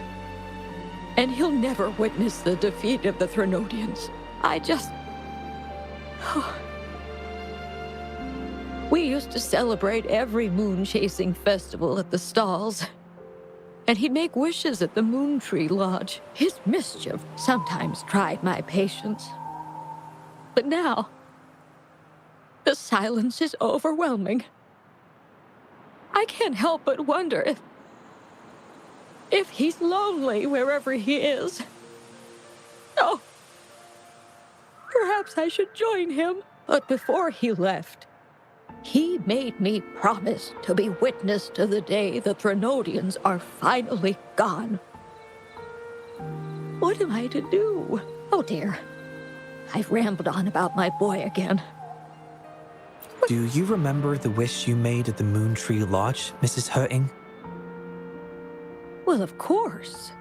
And he'll never witness the defeat of the Threnodians. We used to celebrate every moon-chasing festival at the stalls. And he'd make wishes at the Moontree Lodge. His mischief sometimes tried my patience. But now, the silence is overwhelming. I can't help but wonder if he's lonely wherever he is. Oh, perhaps I should join him. But before he left, he made me promise to be witness to the day the Threnodians are finally gone. What am I to do? Oh dear, I've rambled on about my boy again. Do you remember the wish you made at the Moontree Lodge, Mrs. Wuthering? Well, of course,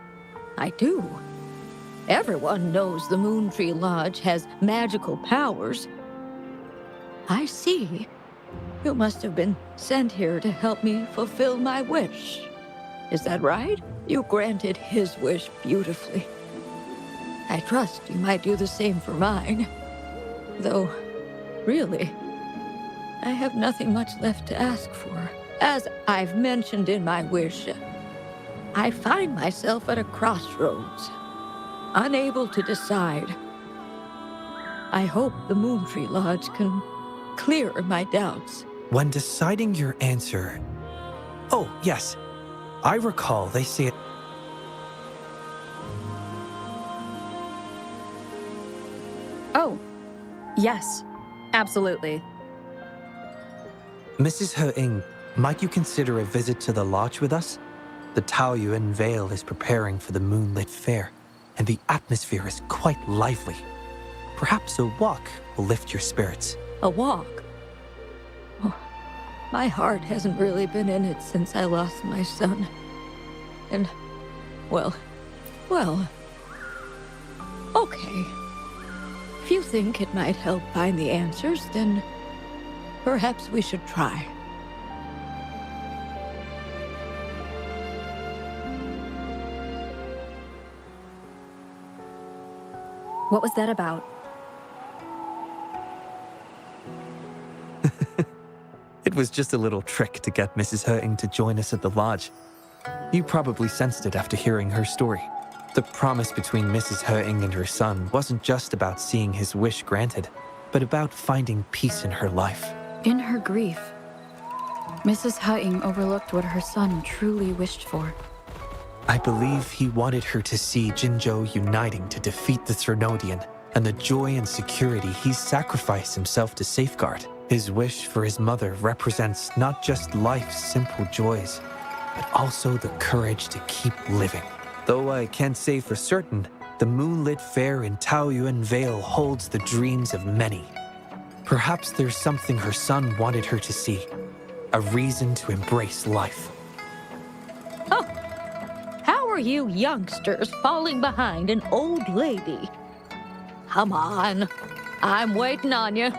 I do. Everyone knows the Moontree Lodge has magical powers, I see. You must have been sent here to help me fulfill my wish. Is that right? You granted his wish beautifully. I trust you might do the same for mine. Though, really, I have nothing much left to ask for. As I've mentioned in my wish, I find myself at a crossroads, unable to decide. I hope the Moontree Lodge can clear my doubts. When deciding your answer... Oh, yes. I recall they say it... Oh, yes, absolutely. Mrs. He-ing, might you consider a visit to the lodge with us? The Taoyuan Vale is preparing for the moonlit fair, and the atmosphere is quite lively. Perhaps a walk will lift your spirits. A walk? Oh, my heart hasn't really been in it since I lost my son. And, well, okay. If you think it might help find the answers, then perhaps we should try. What was that about? It was just a little trick to get Mrs. He-ing to join us at the lodge. You probably sensed it after hearing her story. The promise between Mrs. He-ing and her son wasn't just about seeing his wish granted, but about finding peace in her life. In her grief, Mrs. He-ing overlooked what her son truly wished for. I believe he wanted her to see Jinzhou uniting to defeat the Threnodian, and the joy and security he sacrificed himself to safeguard. His wish for his mother represents not just life's simple joys, but also the courage to keep living. Though I can't say for certain, the moonlit fair in Taoyuan Vale holds the dreams of many. Perhaps there's something her son wanted her to see, a reason to embrace life. Oh, how are you youngsters falling behind an old lady? Come on, I'm waiting on you.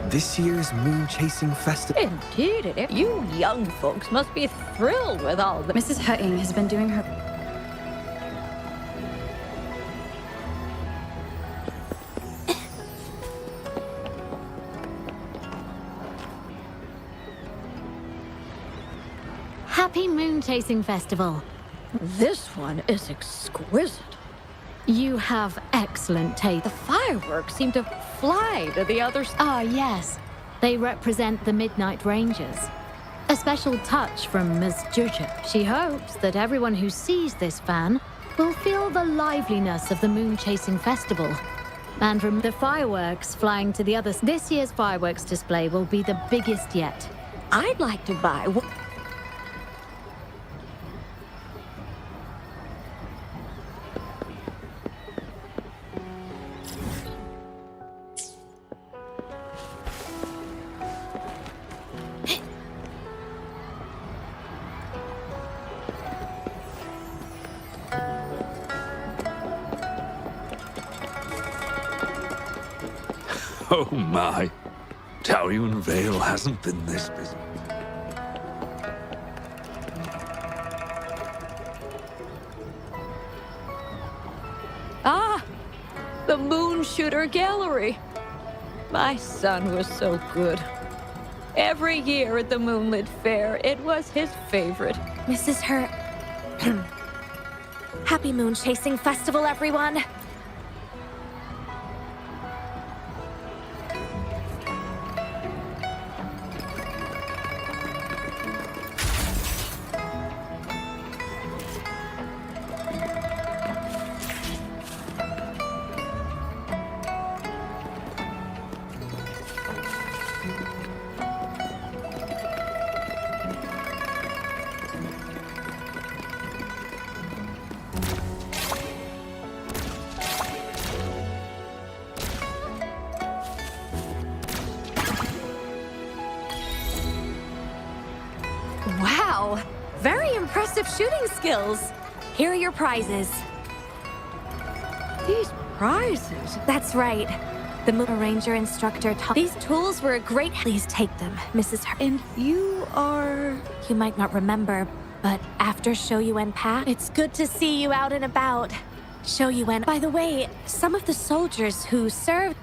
This year's moon-chasing festival... Indeed, you young folks must be thrilled with all the... Mrs. He-ing has been doing her... Happy Moon Chasing Festival. This one is exquisite. You have excellent taste. The fireworks seem to fly to the other side. Ah, yes. They represent the Midnight Rangers. A special touch from Ms. Zhuzhe. She hopes that everyone who sees this fan will feel the liveliness of the Moon Chasing Festival. And from the fireworks flying to the others, this year's fireworks display will be the biggest yet. I'd like to buy one. Oh my. Taoyuan Vale hasn't been this busy. Ah, the Moon Shooter Gallery. My son was so good. Every year at the Moonlit Fair, it was his favorite. Mrs. Happy Moon Chasing Festival, everyone! impressive shooting skills. Here are your prizes. These prizes? That's right. The Moon Ranger instructor taught these tools were a great... Please take them, Mrs. And you are... You might not remember, but after Shoyuan passed, it's good to see you out and about. Shoyuan... By the way, some of the soldiers who served...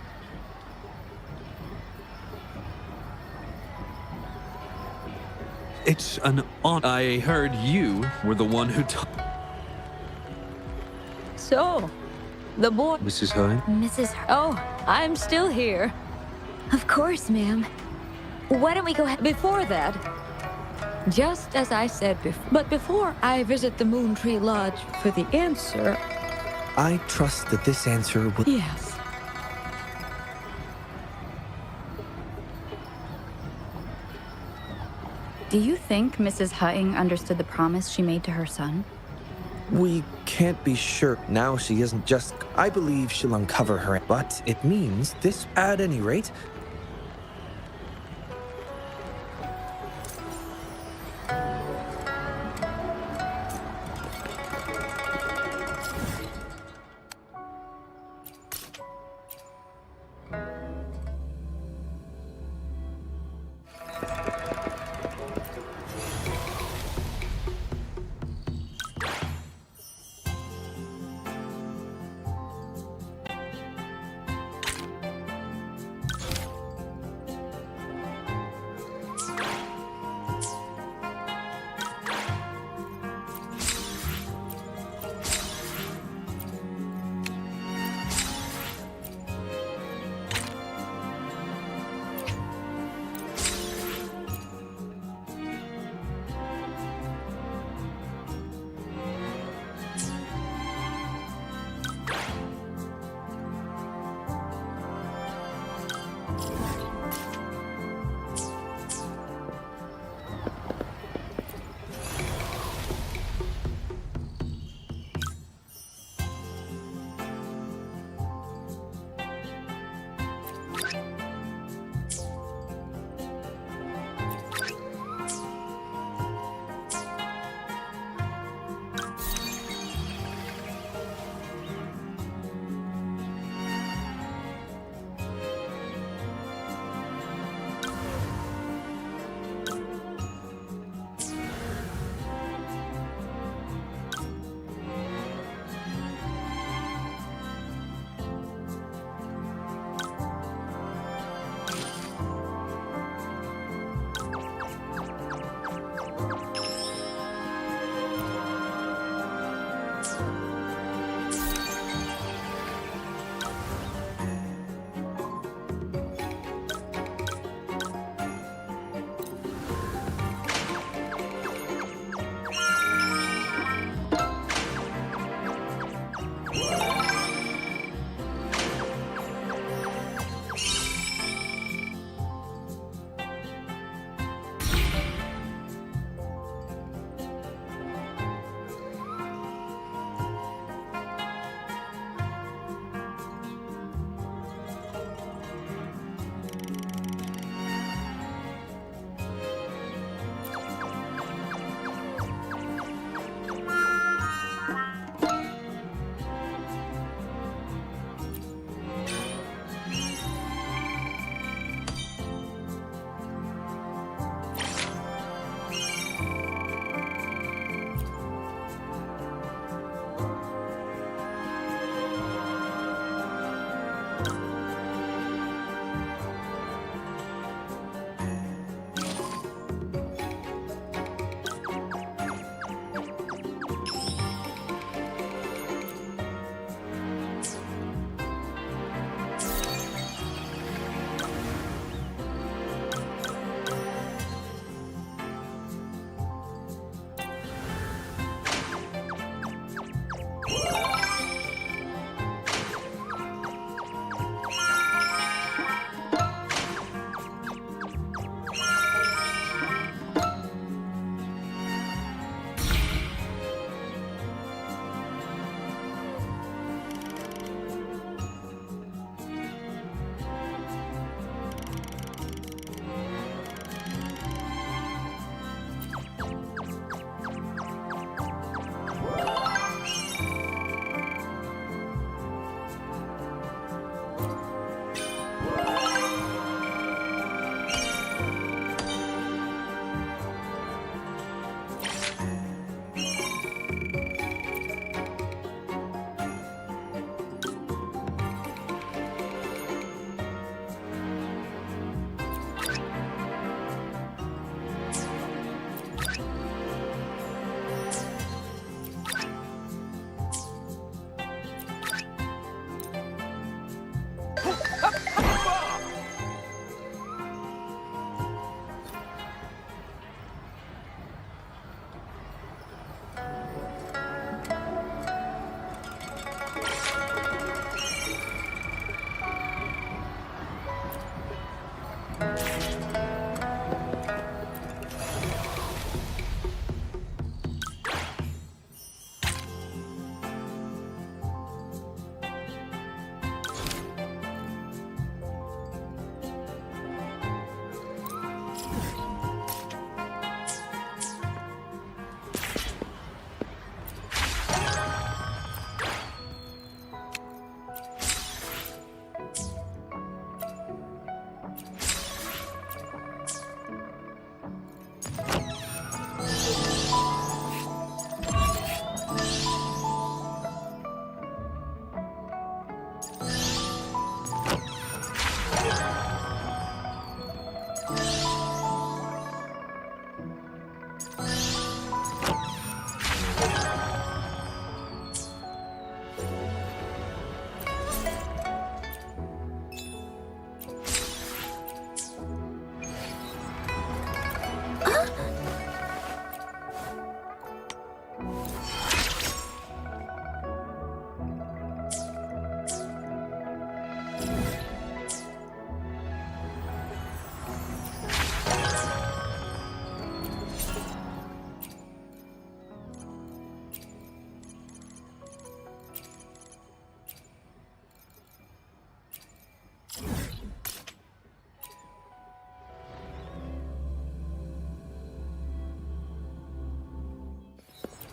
It's an honor. I heard you were the one who taught. So, the boy... Mrs. Hine? Mrs. Oh, I'm still here. Of course, ma'am. Why don't we go ahead... Before that, just as I said before, but before I visit the Moon Tree Lodge for the answer... I trust that this answer will... Yes. Do you think Mrs. Hutting understood the promise she made to her son? We can't be sure. Now she isn't just... I believe she'll uncover her, but it means this... At any rate...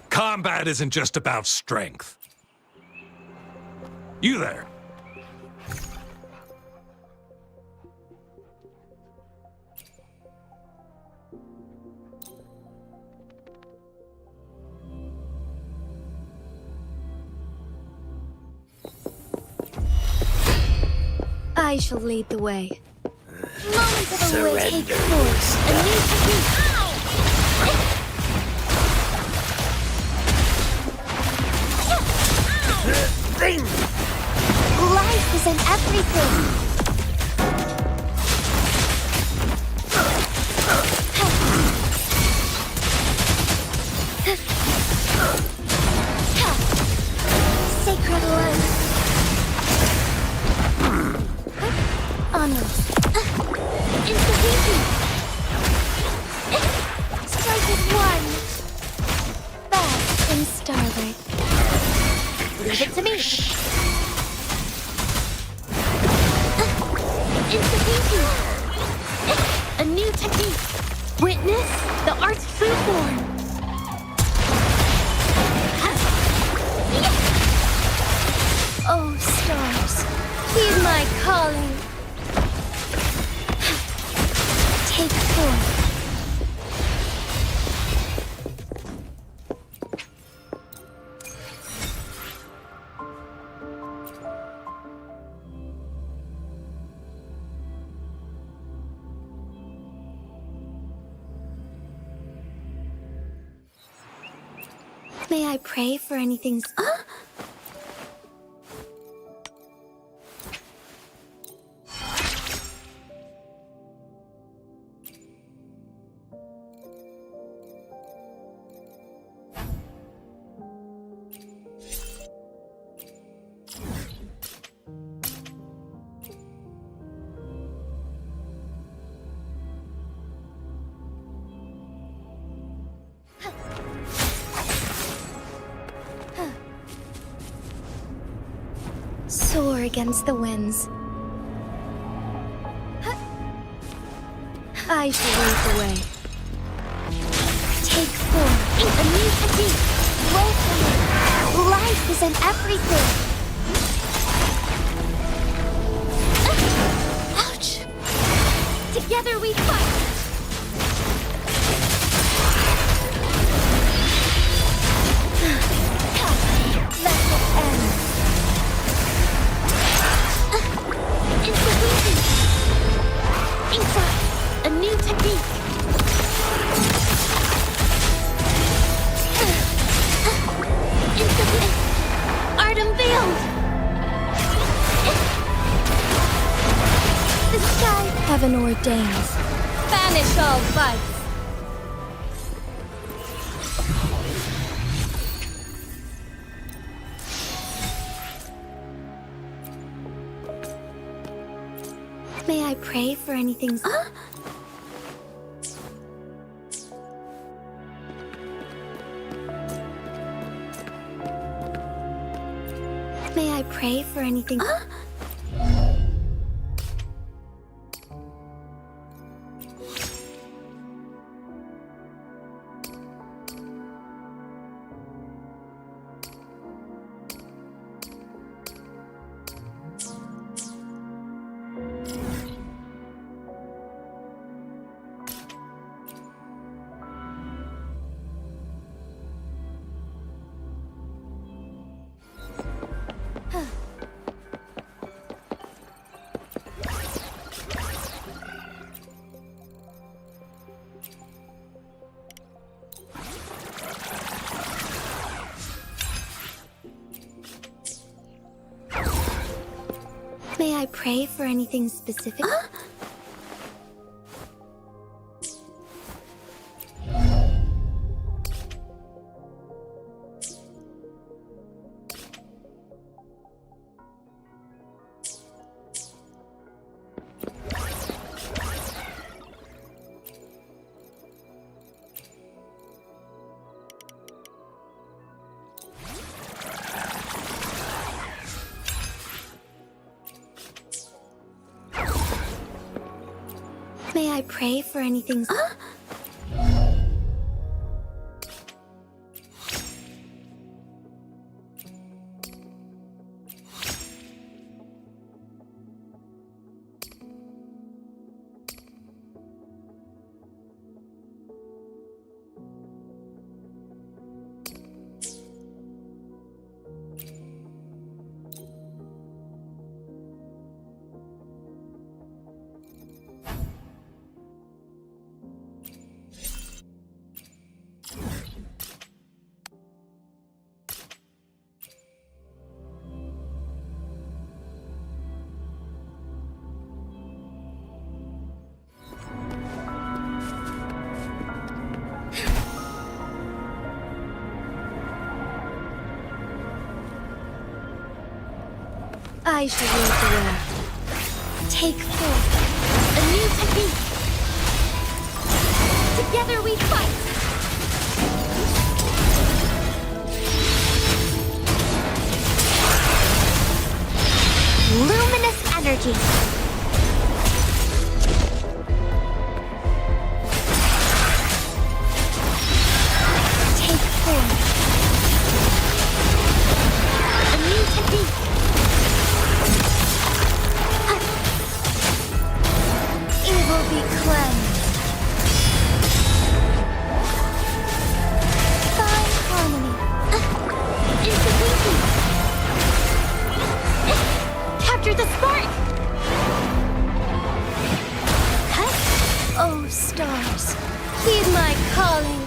Combat isn't just about strength. You there. I shall lead the way. Moment of a will take force. A new technique. Life is in everything. Sacred life. Almost. Institution. Strike with one. Fast in starlight. Leave it to me. Institution. A new technique. Witness the art's true form. Oh, stars, heed my calling. Take form. May I pray for anything? Soar against the winds. I shall lead the way. Take form. A new technique. Woefully. Life is in everything. Ouch! Together we fight. Let it end. Institution. Inside. A new technique. Institution. Art unveiled. The sky heaven ordains. Banish all vice. May I pray for anything? May I pray for anything? May I pray for anything specific? May I pray for anything? I shall lead the way. Take forth a new technique. Together we fight. Luminous energy. Take forth a new technique. Evil be cleansed. Find harmony. Into beauty. Capture the spark. Oh, stars, heed my calling.